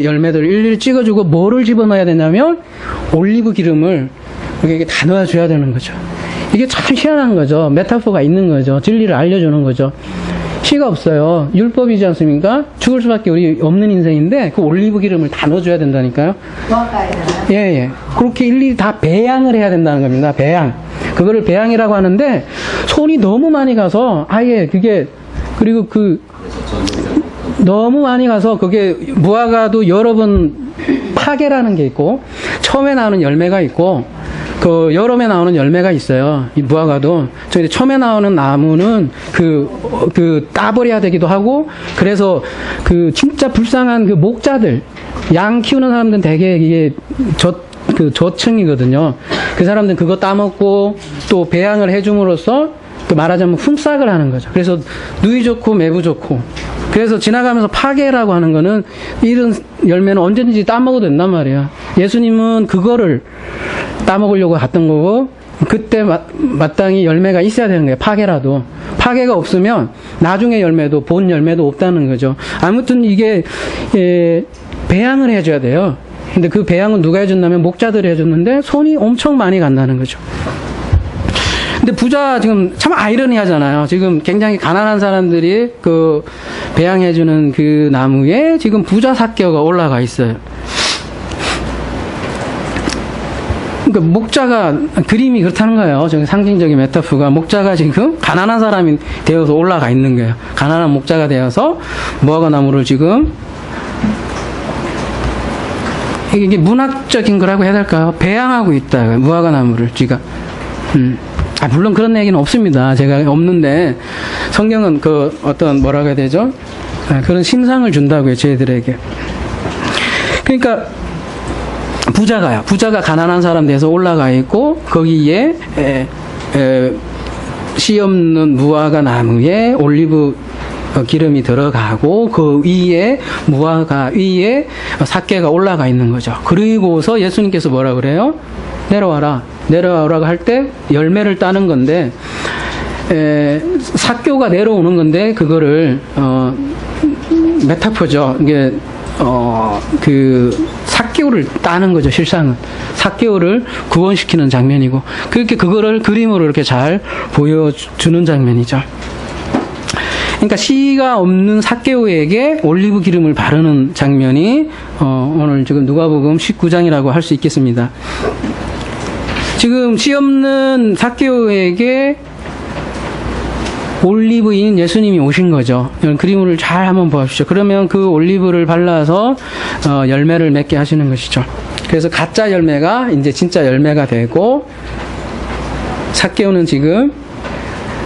열매들을 일일이 찍어주고 뭐를 집어넣어야 되냐면 올리브 기름을 이렇게 다 넣어줘야 되는 거죠. 이게 참 희한한 거죠. 메타포가 있는 거죠. 진리를 알려주는 거죠. 씨가 없어요. 율법이지 않습니까? 죽을 수밖에 우리 없는 인생인데 그 올리브 기름을 다 넣어줘야 된다니까요. 예, 예. 그렇게 일일이 다 배양을 해야 된다는 겁니다. 배양. 그거를 배양이라고 하는데 손이 너무 많이 가서 아예 그게 그리고 너무 많이 가서 그게 무화과도 여러 번 파괴라는 게 있고 처음에 나오는 열매가 있고 그 여름에 나오는 열매가 있어요. 이 무화과도 저희 처음에 나오는 나무는 따버려야 되기도 하고 그래서 그 진짜 불쌍한 그 목자들 양 키우는 사람들은 되게 이게 저층이거든요. 그 사람들은 그거 따먹고 또 배양을 해줌으로써 그 말하자면 품삯을 하는 거죠. 그래서 누이 좋고 매부 좋고 그래서 지나가면서 파괴라고 하는 거는 이런 열매는 언제든지 따먹어도 된단 말이에요. 예수님은 그거를 따먹으려고 갔던 거고 그때 마땅히 열매가 있어야 되는 거예요. 파괴라도. 파괴가 없으면 나중에 열매도 본 열매도 없다는 거죠. 아무튼 이게 배양을 해줘야 돼요. 근데 그 배양은 누가 해준다면 목자들이 해줬는데 손이 엄청 많이 간다는 거죠. 근데 부자 지금 참 아이러니하잖아요. 지금 굉장히 가난한 사람들이 그 배양해주는 그 나무에 지금 부자 삭개가 올라가 있어요. 그러니까 목자가 그림이 그렇다는 거예요. 저기 상징적인 메타포가 목자가 지금 가난한 사람이 되어서 올라가 있는 거예요. 가난한 목자가 되어서 무화과 나무를 지금 이게 문학적인 거라고 해야 될까요? 배양하고 있다. 무화과 나무를 지가. 물론 그런 얘기는 없습니다. 제가 없는데 성경은 그 어떤 뭐라고 해야 되죠? 그런 심상을 준다고요. 저희들에게. 그러니까 부자가 가난한 사람 돼서 올라가 있고 거기에 씨 없는 무화과 나무에 올리브 기름이 들어가고 그 위에 무화과 위에 삭개가 올라가 있는 거죠. 그리고서 예수님께서 뭐라 그래요? 내려와라고 할 때 열매를 따는 건데 삭교가 내려오는 건데 그거를 메타포죠. 이게 그 삭개오를 따는 거죠. 실상은 삭개오를 구원시키는 장면이고 그렇게 그거를 그림으로 이렇게 잘 보여주는 장면이죠. 그러니까 씨가 없는 삭개오에게 올리브 기름을 바르는 장면이 오늘 지금 누가복음 19장이라고 할 수 있겠습니다. 지금 씨 없는 삭개오에게 올리브인 예수님이 오신 거죠. 이런 그림을 잘 한번 보십시오. 그러면 그 올리브를 발라서 열매를 맺게 하시는 것이죠. 그래서 가짜 열매가 이제 진짜 열매가 되고 삭개오는 지금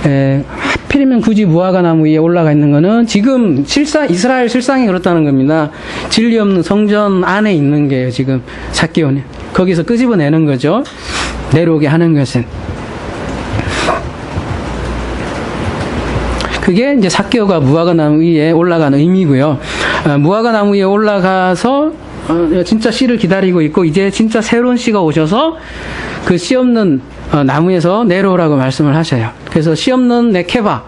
하필이면 굳이 무화과 나무 위에 올라가 있는 거는 지금 이스라엘 실상이 그렇다는 겁니다. 진리 없는 성전 안에 있는 게요. 지금 삭개오는 거기서 끄집어내는 거죠. 내려오게 하는 것은 그게 이제 삭개오가 무화과 나무 위에 올라가는 의미고요. 무화과 나무 위에 올라가서 진짜 씨를 기다리고 있고 이제 진짜 새로운 씨가 오셔서 그 씨 없는 나무에서 내려오라고 말씀을 하셔요. 그래서 씨 없는 네케바,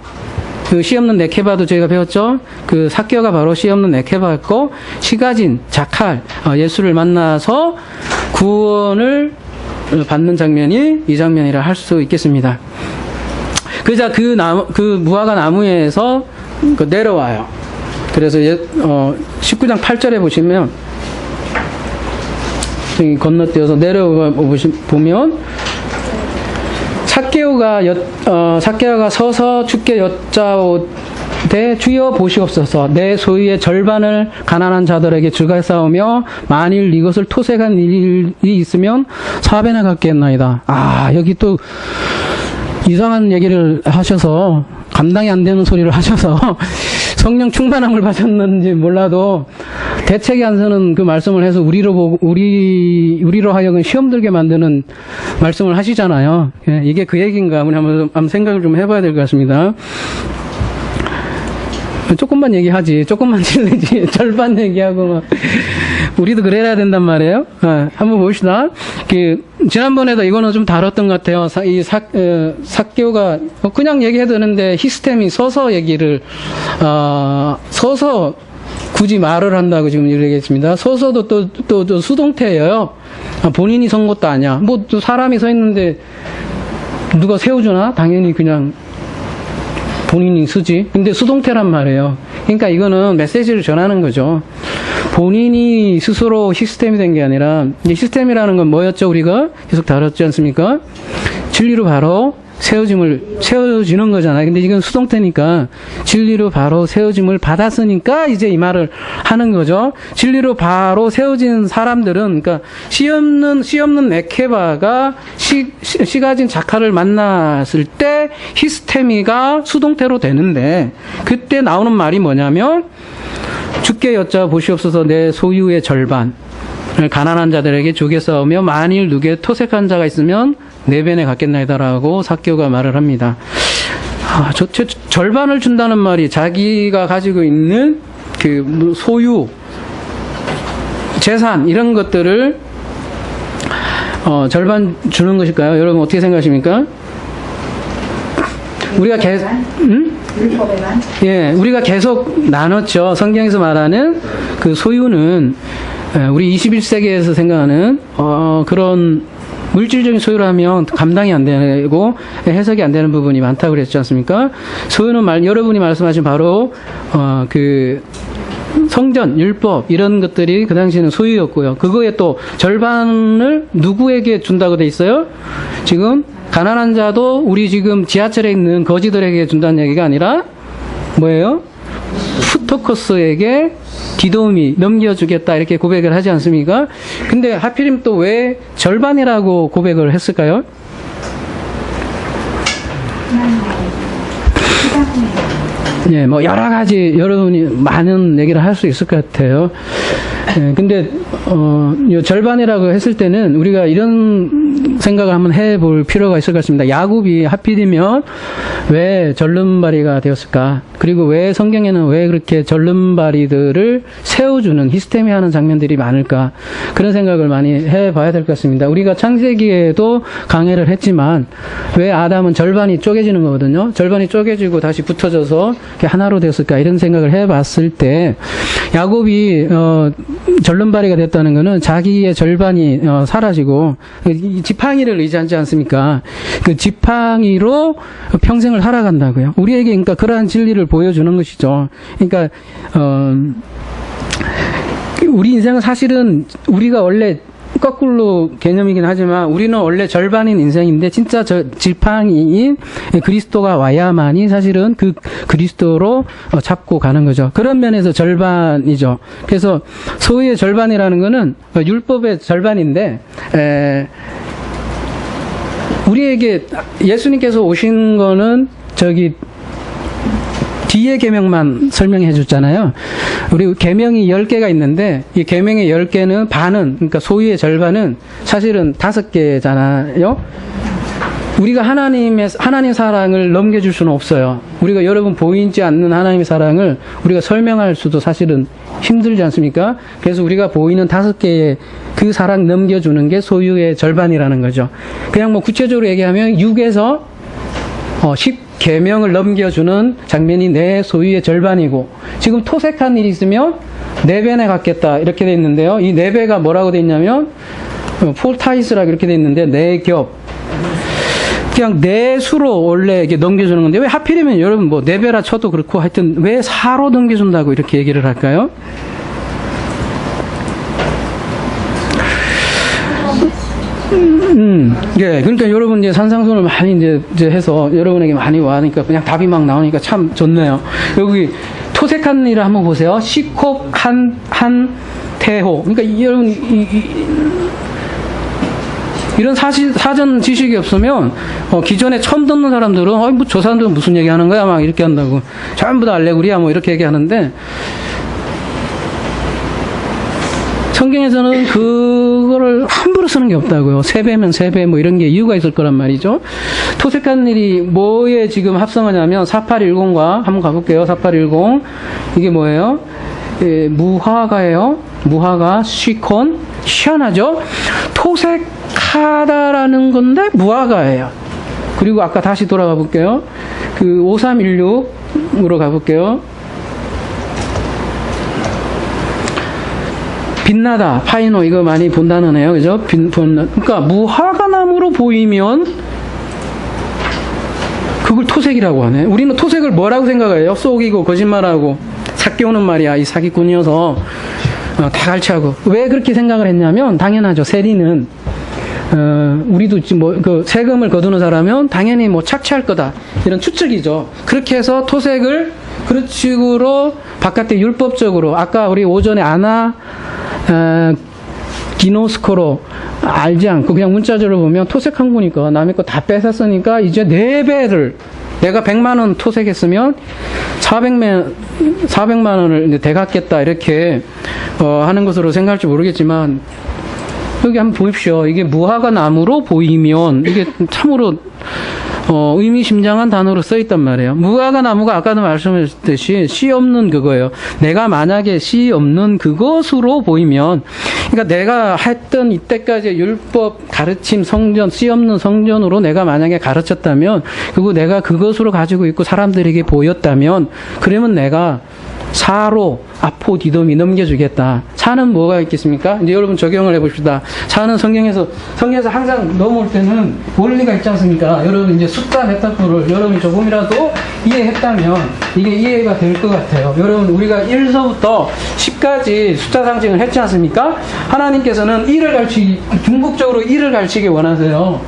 그 씨 없는 네케바도 저희가 배웠죠. 그 삭개오가 바로 씨 없는 네케바였고 씨가 진 자칼 예수를 만나서 구원을 받는 장면이 이 장면이라 할 수 있겠습니다. 그자 그 무화과 나무에서 내려와요. 그래서 19장 8절에 보시면 건너뛰어서 내려와 보면 삭개오가 서서 주께 여짜오되 주여 보시옵소서 내 소유의 절반을 가난한 자들에게 주갈사오며 만일 이것을 토색한 일이 있으면 4배나 갚겠나이다. 여기 또 이상한 얘기를 하셔서 감당이 안 되는 소리를 하셔서 성령 충만함을 받았는지 몰라도 대책이 안 서는 그 말씀을 해서 우리로 하여금 시험 들게 만드는 말씀을 하시잖아요. 이게 그 얘기인가 한번 생각을 좀 해봐야 될 것 같습니다. 조금만 얘기하지, 조금만 질리지, 절반 얘기하고 막. 우리도 그래야 된단 말이에요. 한번 봅시다. 지난번에도 이거는 좀 다뤘던 것 같아요. 이 삭개오가 그냥 얘기해도 되는데 히스템이 서서 얘기를 서서 굳이 말을 한다고 지금 얘기했습니다. 서서도 또 수동태예요. 본인이 선 것도 아니야. 뭐 또 사람이 서 있는데 누가 세워주나? 당연히 그냥 본인이 쓰지. 근데 수동태란 말이에요. 그러니까 이거는 메시지를 전하는 거죠. 본인이 스스로 시스템이 된 게 아니라, 이 시스템이라는 건 뭐였죠? 우리가 계속 다뤘지 않습니까? 진리로 바로 세워지는 거잖아요. 근데 이건 수동태니까 진리로 바로 세워짐을 받았으니까 이제 이 말을 하는 거죠. 진리로 바로 세워진 사람들은, 그러니까 씨 없는 메케바가 씨 가진 자카를 만났을 때 히스테미가 수동태로 되는데, 그때 나오는 말이 뭐냐면, 주께 여짜 보시옵소서 내 소유의 절반 가난한 자들에게 주게 싸우며 만일 누구에 토색한 자가 있으면 네 배내 갖겠나이다라고 삭개오가 말을 합니다. 절반을 준다는 말이 자기가 가지고 있는 그 소유, 재산 이런 것들을 절반 주는 것일까요? 여러분 어떻게 생각하십니까? 우리가 우리가 계속 나눴죠. 성경에서 말하는 그 소유는 우리 21세기에서 생각하는 그런 물질적인 소유라면 감당이 안 되고 해석이 안 되는 부분이 많다고 그랬지 않습니까? 소유는 여러분이 말씀하신 바로 그 성전, 율법 이런 것들이 그 당시에는 소유였고요. 그거에 또 절반을 누구에게 준다고 돼 있어요? 지금 가난한 자도 우리 지금 지하철에 있는 거지들에게 준다는 얘기가 아니라 뭐예요? 푸토커스에게 디도움이 넘겨주겠다 이렇게 고백을 하지 않습니까? 근데 하필이면 또 왜 절반이라고 고백을 했을까요? 예, 뭐 여러 가지 여러분이 많은 얘기를 할 수 있을 것 같아요. 예, 근데 절반이라고 했을 때는 우리가 이런 생각을 한번 해볼 필요가 있을 것 같습니다. 야곱이 하필이면 왜 절름발이가 되었을까? 그리고 왜 성경에는 왜 그렇게 절름발이들을 세워주는 히스테미하는 장면들이 많을까? 그런 생각을 많이 해봐야 될 것 같습니다. 우리가 창세기에도 강해를 했지만 왜 아담은 절반이 쪼개지는 거거든요. 절반이 쪼개지고 다시 붙어져서 이렇게 하나로 되었을까? 이런 생각을 해봤을 때 야곱이 절름발이가 됐다는 것은 자기의 절반이 사라지고 지팡이를 의지하지 않습니까? 그 지팡이로 평생을 살아간다고요. 우리에게 그러니까 그러한 진리를 보여주는 것이죠. 그러니까 우리 인생은 사실은 우리가 원래 거꾸로 개념이긴 하지만 우리는 원래 절반인 인생인데 진짜 지팡이인 그리스도가 와야만이 사실은 그 그리스도로 잡고 가는 거죠. 그런 면에서 절반이죠. 그래서 소유의 절반이라는 거는 율법의 절반인데 우리에게 예수님께서 오신 거는 뒤에 계명만 설명해 줬잖아요. 우리 계명이 10개가 있는데 이 계명의 10개는 반은 그러니까 소유의 절반은 사실은 5개잖아요. 우리가 하나님 사랑을 넘겨줄 수는 없어요. 우리가 여러분 보이지 않는 하나님의 사랑을 우리가 설명할 수도 사실은 힘들지 않습니까? 그래서 우리가 보이는 5개의 그 사랑 넘겨주는 게 소유의 절반이라는 거죠. 그냥 뭐 구체적으로 얘기하면 6에서 10 계명을 넘겨주는 장면이 내 소유의 절반이고 지금 토색한 일이 있으면 4배내 갖겠다 이렇게 돼 있는데요. 이 4배가 뭐라고 돼 있냐면 폴타이스라고 이렇게 돼 있는데 4겹 그냥 4수로 원래 이게 넘겨주는 건데 왜 하필이면 여러분 뭐 4배라 쳐도 그렇고 하여튼 왜 4로 넘겨준다고 이렇게 얘기를 할까요? 예, 그러니까 여러분 이제 산상수훈을 많이 이제 해서 여러분에게 많이 와니까 그냥 답이 막 나오니까 참 좋네요. 여기 토색한 일을 한번 보세요. 시콥 한 태호. 그러니까 여러분 이런 사전 지식이 없으면 기존에 처음 듣는 사람들은 뭐 저 사람들은 무슨 얘기하는 거야 막 이렇게 한다고 전부 다 알레고리야 뭐 이렇게 얘기하는데 성경에서는 그거를 함부로 쓰는 게 없다고요. 3배면 3배 뭐 이런 게 이유가 있을 거란 말이죠. 토색한 일이 뭐에 지금 합성하냐면 4810과 한번 가볼게요. 4810 이게 뭐예요? 예, 무화과예요. 무화과, 시콘 희한하죠? 토색하다라는 건데 무화과예요. 그리고 아까 다시 돌아가 볼게요. 그 5316으로 가볼게요. 빛나다, 파이노, 이거 많이 본 단어네요. 그죠? 그러니까, 무화과나무로 보이면, 그걸 토색이라고 하네. 우리는 토색을 뭐라고 생각해요? 속이고 거짓말하고 삭겨오는 말이야. 이 사기꾼이어서 다 갈취하고. 왜 그렇게 생각을 했냐면 당연하죠. 세리는 우리도 그 세금을 거두는 사람은 당연히 착취할 거다. 이런 추측이죠. 그렇게 해서 토색을 그런 식으로 바깥에 율법적으로 아까 우리 오전에 기노스코로 알지 않고 그냥 문자적으로 보면 토색한 거니까 남의 거 다 뺏었으니까 이제 4배를 내가 100만 원 토색했으면 400만 원을 이제 대갚겠다 이렇게 하는 것으로 생각할지 모르겠지만 여기 한번 보십시오. 이게 무화과 나무로 보이면 이게 참으로 의미심장한 단어로 써있단 말이에요. 무화과 나무가 아까도 말씀하셨듯이 씨 없는 그거예요. 내가 만약에 씨 없는 그것으로 보이면, 그러니까 내가 했던 이때까지 율법 가르침 성전, 씨 없는 성전으로 내가 만약에 가르쳤다면, 그리고 내가 그것으로 가지고 있고 사람들에게 보였다면, 그러면 내가 사로 아포디돔이 넘겨주겠다. 사는 뭐가 있겠습니까? 이제 여러분 적용을 해봅시다. 사는 성경에서 항상 넘어올 때는 원리가 있지 않습니까? 여러분 이제 숫자 메타포를 여러분이 조금이라도 이해했다면 이게 이해가 될 것 같아요. 여러분 우리가 1서부터 10까지 숫자 상징을 했지 않습니까? 하나님께서는 1을 궁극적으로 1을 가르치기 원하세요.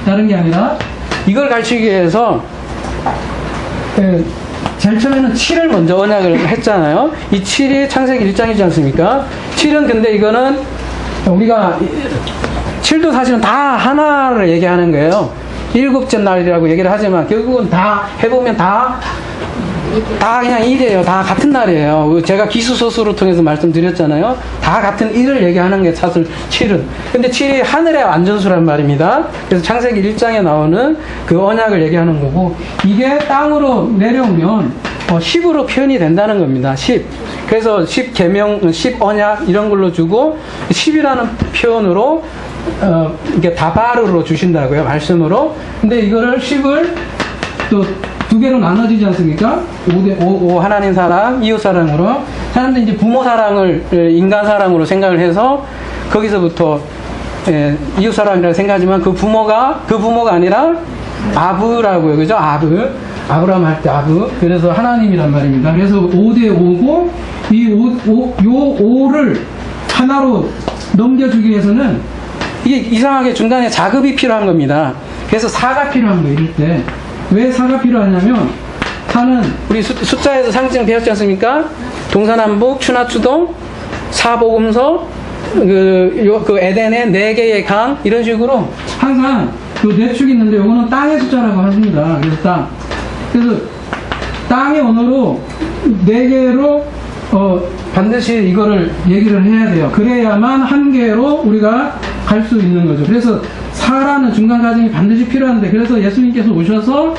다른 게 아니라 이걸 가르치기 위해서 제일 처음에는 7을 먼저 언약을 했잖아요. 이 7이 창세기 1장이지 않습니까? 7은 근데 이거는 우리가 7도 사실은 다 하나를 얘기하는 거예요. 7째 날이라고 얘기를 하지만 결국은 다 해보면 다 그냥 일이에요. 다 같은 날이에요. 제가 기수소수를 통해서 말씀드렸잖아요. 다 같은 일을 얘기하는 게 사실 7은. 근데 7이 하늘의 완전수란 말입니다. 그래서 창세기 1장에 나오는 그 언약을 얘기하는 거고, 이게 땅으로 내려오면 10으로 표현이 된다는 겁니다. 10. 그래서 10계명, 10언약 이런 걸로 주고 10이라는 표현으로 이게 다바르로 주신다고요. 말씀으로. 근데 이거를 10을 또 2개로 나눠지지 않습니까? 5 하나님 사랑, 이웃 사랑으로. 사람들이 이제 부모 사랑을 인간 사랑으로 생각을 해서 거기서부터 이웃 사랑이라고 생각하지만 그 부모가 아니라 아브라고요. 그죠? 아브라함 할 때 아브. 그래서 하나님이란 말입니다. 그래서 5대 5고 이 5를 하나로 넘겨주기 위해서는 이게 이상하게 중간에 작업이 필요한 겁니다. 그래서 4가 필요한 거예요. 이럴 때. 왜 4가 필요하냐면 4는 우리 숫자에서 상징 배웠지 않습니까? 동서남북, 추나추동, 사복음서, 그 에덴의 4개의 강 이런 식으로 항상 요 4축이 있는데 요거는 땅의 숫자라고 합니다. 그래서 땅. 그래서 땅의 언어로 4개로 반드시 이거를 얘기를 해야 돼요. 그래야만 한 개로 우리가 갈 수 있는 거죠. 그래서 4라는 중간 과정이 반드시 필요한데, 그래서 예수님께서 오셔서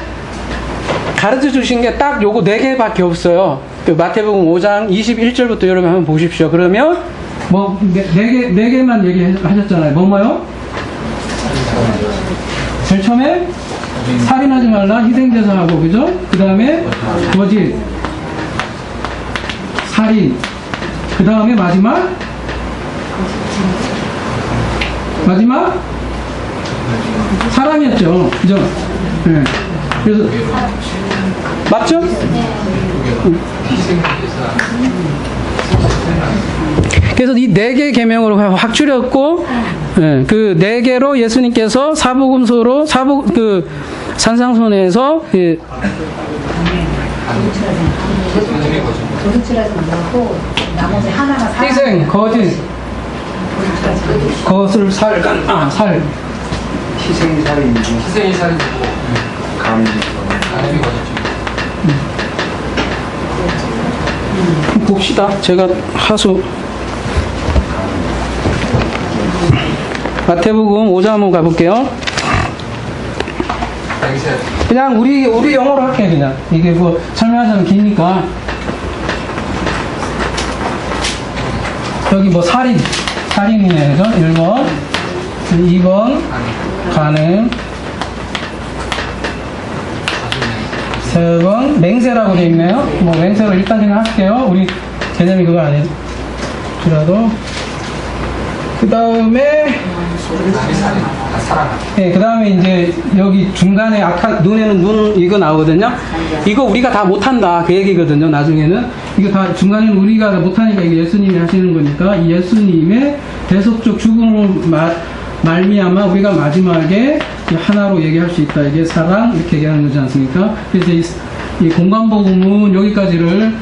가르쳐 주신 게 딱 요거 4개밖에 없어요. 그 마태복음 5장 21절부터 여러분 한번 보십시오. 그러면 뭐 4개만 얘기하셨잖아요. 뭐요? 제일 처음에 살인하지 말라, 희생제사하고, 그죠? 그 다음에 거짓, 살인, 그 다음에 마지막 사랑이었죠. 그죠? 네. 그래서 맞죠? 그래서 이 4개 계명으로 확 줄였고, 네, 그 4개로 예수님께서 사복음서로 산상순에서 도둑질하지 말고 나머지 하나가 희생, 거짓, 것을 살. 희생이 살인이고 감이 봅시다. 제가 하수 마태복음 5장 한번 가볼게요. 그냥 우리 영어로 할게요. 그냥 이게 뭐 설명하자면 기니까. 여기 뭐 살인이네, 그죠? 1번, 2번 가늠, 3번 맹세라고 되어 있네요. 뭐 맹세로 일단 그냥 할게요. 우리 개념이 그거 아니더라도. 그 다음에 살아가. 그 다음에 이제 여기 중간에 아까 눈에는 눈 이거 나오거든요. 이거 우리가 다 못한다. 그 얘기거든요. 나중에는. 이거 다 중간에는 우리가 다 못하니까 이거 예수님이 하시는 거니까 이 예수님의 대속적 죽음을 말미암아 우리가 마지막에 하나로 얘기할 수 있다. 이게 사랑 이렇게 얘기하는 거지 않습니까? 그래서 이 공간복음은 여기까지를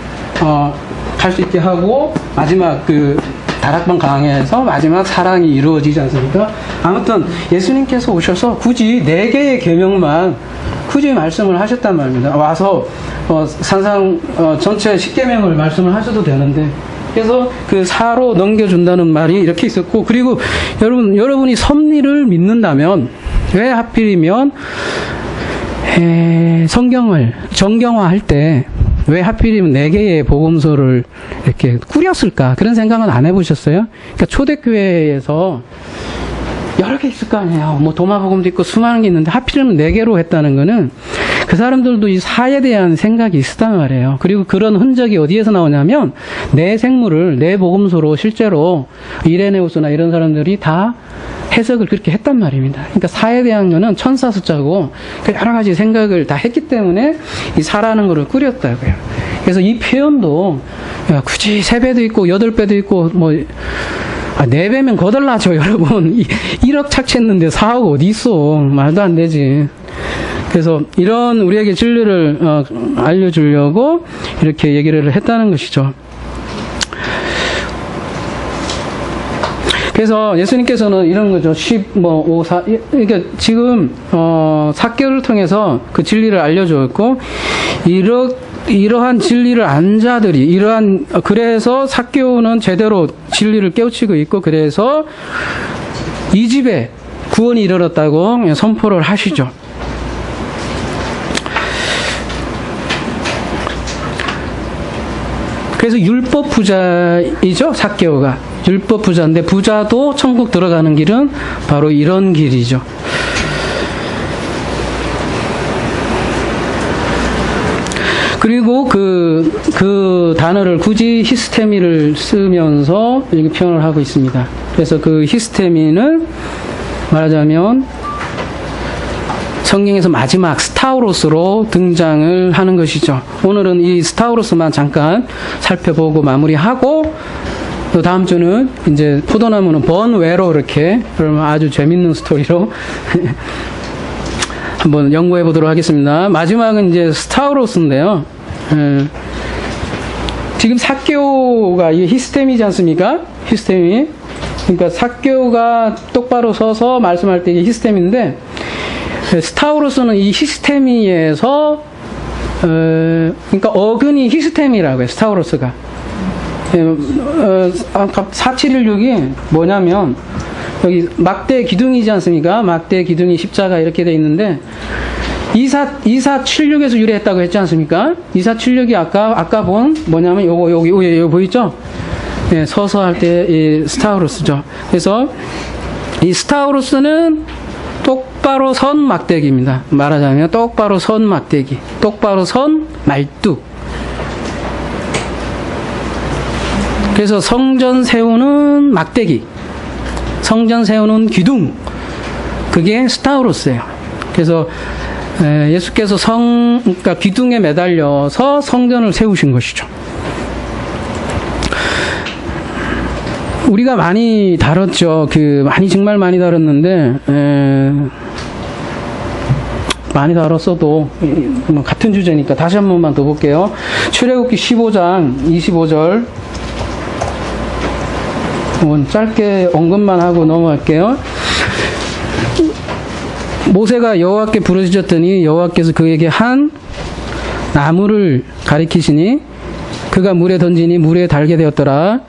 할 수 있게 하고 마지막 그 다락방 강에서 마지막 사랑이 이루어지지 않습니까? 아무튼 예수님께서 오셔서 굳이 4개의 계명만 굳이 말씀을 하셨단 말입니다. 와서 산상 전체 10계명을 말씀을 하셔도 되는데 그래서 그 4로 넘겨준다는 말이 이렇게 있었고 그리고 여러분이 섭리를 믿는다면 왜 하필이면 성경을 정경화할 때 왜 하필이면 4개의 복음서를 이렇게 꾸렸을까? 그런 생각은 안 해보셨어요? 그러니까 초대교회에서 여러 개 있을 거 아니에요. 뭐 도마복음도 있고 수많은 게 있는데 하필이면 4개로 했다는 거는 그 사람들도 이 사에 대한 생각이 있었단 말이에요. 그리고 그런 흔적이 어디에서 나오냐면 내 생물을 내 복음서로 실제로 이레네우스나 이런 사람들이 다 해석을 그렇게 했단 말입니다. 그러니까 사에 대한 거는 천사 숫자고 여러 가지 생각을 다 했기 때문에 이 사라는 거를 꾸렸다고요. 그래서 이 표현도 굳이 3배도 있고 8배도 있고 뭐 4배면 거덜나죠, 여러분. 1억 착취했는데 4억 어디 있어? 말도 안 되지. 그래서 이런 우리에게 진리를 알려주려고 이렇게 얘기를 했다는 것이죠. 그래서 예수님께서는 이런 거죠. 5, 4, 그러니까 지금, 삭개오를 통해서 그 진리를 알려주었고, 이러한 진리를 안 자들이, 그래서 삭개오는 제대로 진리를 깨우치고 있고, 그래서 이 집에 구원이 이르렀다고 선포를 하시죠. 그래서 율법 부자이죠, 삭개오가. 율법 부자인데 부자도 천국 들어가는 길은 바로 이런 길이죠. 그리고 그 단어를 굳이 히스테미를 쓰면서 이렇게 표현을 하고 있습니다. 그래서 그 히스테미는 말하자면 성경에서 마지막 스타우로스로 등장을 하는 것이죠. 오늘은 이 스타우로스만 잠깐 살펴보고 마무리하고 또 다음 주는 이제 포도나무는 번외로 이렇게 그러면 아주 재밌는 스토리로 한번 연구해 보도록 하겠습니다. 마지막은 이제 스타우로스인데요. 지금 삭개오가 이 히스테미지 않습니까? 히스테미. 그러니까 삭개오가 똑바로 서서 말씀할 때 이게 히스테미인데 스타우로스는 이 히스테미에서 그러니까 어근이 히스테미라고 해요. 스타우로스가. 4716이 뭐냐면 여기 막대 기둥이지 않습니까? 막대 기둥이 십자가 이렇게 돼 있는데 2476에서 유래했다고 했지 않습니까? 2476이 아까 본 뭐냐면 여기 보이죠? 네, 서서 할 때 이 스타우로스죠. 그래서 이 스타우로스는 똑바로 선 막대기입니다. 말하자면 똑바로 선 막대기, 똑바로 선 말뚝. 그래서 성전 세우는 막대기, 성전 세우는 기둥, 그게 스타우로스예요. 그래서 예수께서 그러니까 기둥에 매달려서 성전을 세우신 것이죠. 우리가 많이 다뤘죠. 정말 많이 다뤘는데 많이 다뤘어도 같은 주제니까 다시 한 번만 더 볼게요. 출애굽기 15장 25절. 짧게 언급만 하고 넘어갈게요. 모세가 여호와께 부르짖었더니 여호와께서 그에게 한 나무를 가리키시니 그가 물에 던지니 물에 달게 되었더라.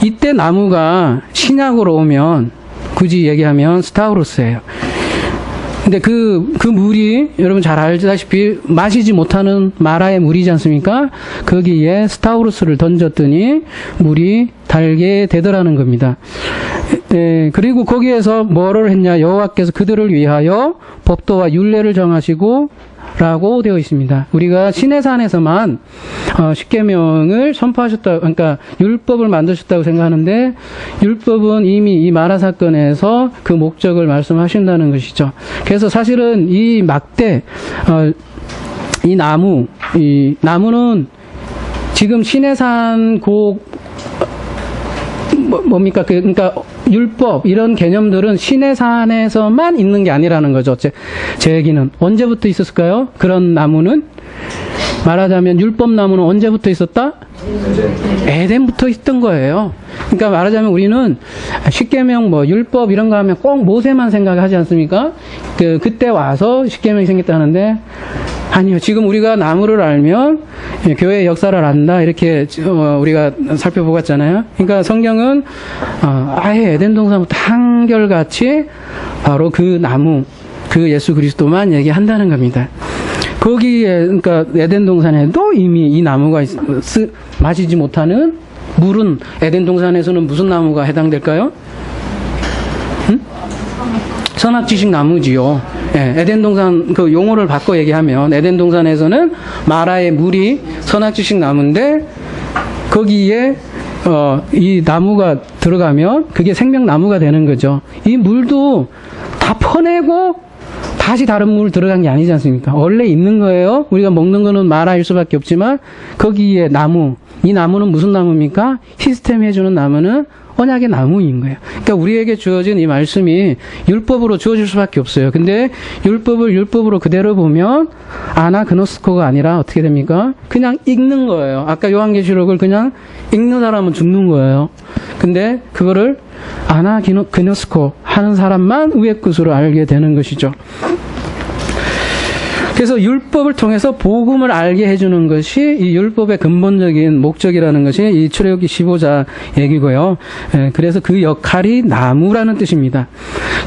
이때 나무가 신약으로 오면 굳이 얘기하면 스타우로스예요. 근데 그 물이 여러분 잘 알다시피 마시지 못하는 마라의 물이지 않습니까? 거기에 스타우로스를 던졌더니 물이 달게 되더라는 겁니다. 그리고 거기에서 뭐를 했냐? 여호와께서 그들을 위하여 법도와 율례를 정하시고 라고 되어 있습니다. 우리가 시내산에서만 십계명을 선포하셨다, 그러니까 율법을 만드셨다고 생각하는데 율법은 이미 이 마라 사건에서 그 목적을 말씀하신다는 것이죠. 그래서 사실은 이 막대, 이 나무는 지금 시내산 뭡니까? 그러니까 율법 이런 개념들은 시내산에서만 있는 게 아니라는 거죠. 제 얘기는 언제부터 있었을까요? 그런 나무는 말하자면 율법 나무는 언제부터 있었다? 에덴부터 있던 거예요. 그러니까 말하자면 우리는 십계명 율법 이런 거 하면 꼭 모세만 생각하지 않습니까? 그때 와서 십계명이 생겼다는데 아니요. 지금 우리가 나무를 알면 교회의 역사를 안다 이렇게 우리가 살펴보았잖아요. 그러니까 성경은 아예 에덴 동산부터 한결같이 바로 그 나무, 그 예수 그리스도만 얘기한다는 겁니다. 거기에 그러니까 에덴 동산에도 이미 이 나무가 마시지 못하는 물은 에덴 동산에서는 무슨 나무가 해당될까요? 선악지식 나무지요. 예, 에덴 동산 그 용어를 바꿔 얘기하면 에덴 동산에서는 마라의 물이 선악지식 나무인데 거기에 이 나무가 들어가면 그게 생명나무가 되는 거죠. 이 물도 다 퍼내고 다시 다른 물 들어간 게 아니지 않습니까? 원래 있는 거예요. 우리가 먹는 거는 마라일 수밖에 없지만 거기에 나무, 이 나무는 무슨 나무입니까? 시스템 해주는 나무는 언약의 나무인 거예요. 그러니까 우리에게 주어진 이 말씀이 율법으로 주어질 수밖에 없어요. 근데 율법을 율법으로 그대로 보면 아나그노스코가 아니라 어떻게 됩니까? 그냥 읽는 거예요. 아까 요한계시록을 그냥 읽는 사람은 죽는 거예요. 근데 그거를 아나그노스코 하는 사람만 의의 뜻으로 알게 되는 것이죠. 그래서 율법을 통해서 복음을 알게 해주는 것이 이 율법의 근본적인 목적이라는 것이 이 출애굽기 15장 얘기고요. 그래서 그 역할이 나무라는 뜻입니다.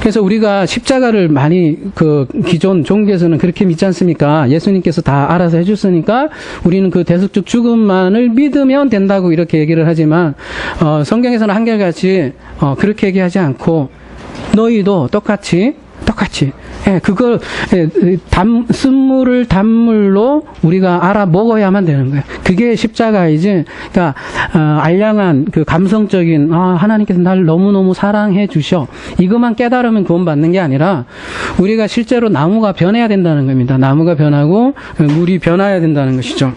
그래서 우리가 십자가를 많이 그 기존 종교에서는 그렇게 믿지 않습니까? 예수님께서 다 알아서 해줬으니까 우리는 그 대속적 죽음만을 믿으면 된다고 이렇게 얘기를 하지만 성경에서는 한결같이 그렇게 얘기하지 않고 너희도 똑같이 그걸 쓴물을 단물로 우리가 알아 먹어야만 되는 거예요. 그게 십자가이지. 그러니까 알량한 그 감성적인 하나님께서 나를 너무너무 사랑해 주셔. 이것만 깨달으면 구원받는 게 아니라 우리가 실제로 나무가 변해야 된다는 겁니다. 나무가 변하고 물이 변화해야 된다는 것이죠.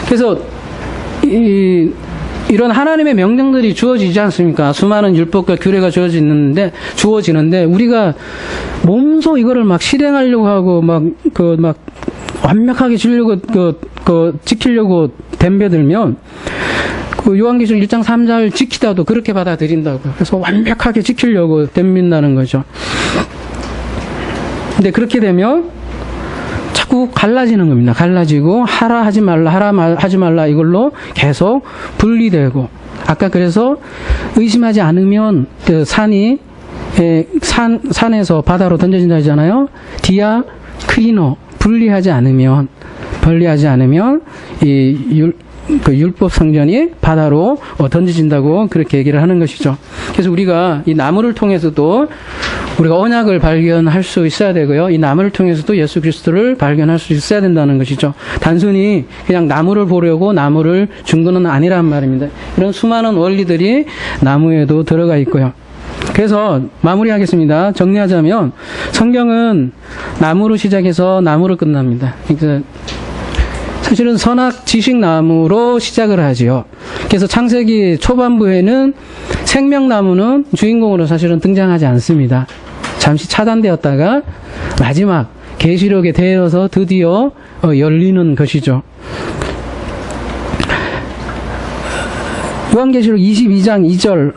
그래서 이런 하나님의 명령들이 주어지지 않습니까? 수많은 율법과 규례가 주어지는데 우리가 몸소 이거를 막 실행하려고 하고 막 완벽하게 지키려고 덤벼들면 그 요한계시록 1장 3장을 지키다도 그렇게 받아들인다고요. 그래서 완벽하게 지키려고 덤빈다는 거죠. 근데 그렇게 되면 자꾸 갈라지는 겁니다. 갈라지고 하라 하지 말라 이걸로 계속 분리되고 아까 그래서 의심하지 않으면 그 산에서 바다로 던져진다 하잖아요. 디아 크리노 분리하지 않으면 그 율법 성전이 바다로 던져진다고 그렇게 얘기를 하는 것이죠. 그래서 우리가 이 나무를 통해서도 우리가 언약을 발견할 수 있어야 되고요. 이 나무를 통해서도 예수 그리스도를 발견할 수 있어야 된다는 것이죠. 단순히 그냥 나무를 보려고 나무를 준 것은 아니란 말입니다. 이런 수많은 원리들이 나무에도 들어가 있고요. 그래서 마무리하겠습니다. 정리하자면 성경은 나무로 시작해서 나무로 끝납니다. 그러니까 사실은 선악 지식나무로 시작을 하지요. 그래서 창세기 초반부에는 생명나무는 주인공으로 사실은 등장하지 않습니다. 잠시 차단되었다가 마지막 계시록에 대해서 드디어 열리는 것이죠. 요한계시록 22장 2절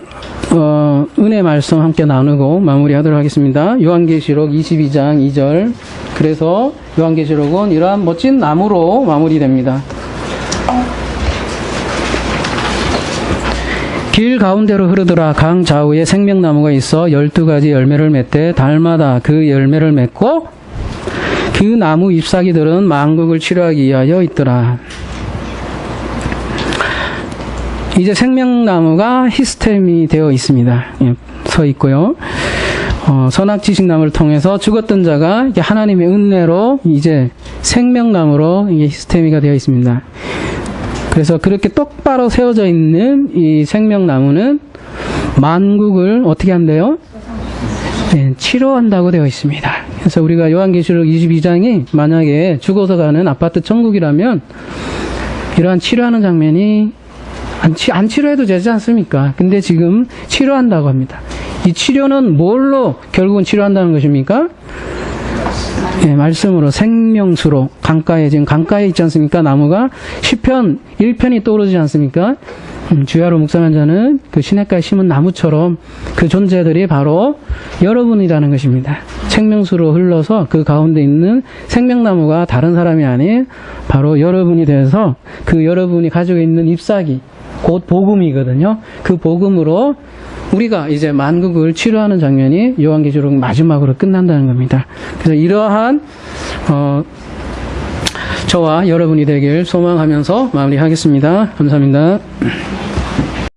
은혜 말씀 함께 나누고 마무리하도록 하겠습니다. 요한계시록 22장 2절. 그래서 요한계시록은 이러한 멋진 나무로 마무리됩니다. 길 가운데로 흐르더라. 강 좌우에 생명나무가 있어 12가지 열매를 맺되 달마다 그 열매를 맺고 그 나무 잎사귀들은 만국을 치료하기 위하여 있더라. 이제 생명나무가 히스템이 되어 있습니다. 서 있고요. 선악지식나무를 통해서 죽었던 자가 이게 하나님의 은혜로 이제 생명나무로 이게 히스테미가 되어 있습니다. 그래서 그렇게 똑바로 세워져 있는 이 생명나무는 만국을 어떻게 한대요? 네, 치료한다고 되어 있습니다. 그래서 우리가 요한계시록 22장이 만약에 죽어서 가는 아파트 천국이라면 이러한 치료하는 장면이 안 치료해도 되지 않습니까? 근데 지금 치료한다고 합니다. 이 치료는 뭘로 결국은 치료한다는 것입니까? 예, 말씀으로 생명수로 지금 강가에 있지 않습니까? 나무가 시편 1편이 떠오르지 않습니까? 주야로 묵상한 자는 그 시냇가에 심은 나무처럼 그 존재들이 바로 여러분이라는 것입니다. 생명수로 흘러서 그 가운데 있는 생명나무가 다른 사람이 아닌 바로 여러분이 되어서 그 여러분이 가지고 있는 잎사귀 곧 복음이거든요. 그 복음으로 우리가 이제 만국을 치료하는 장면이 요한계시록 마지막으로 끝난다는 겁니다. 그래서 이러한 저와 여러분이 되길 소망하면서 마무리하겠습니다. 감사합니다.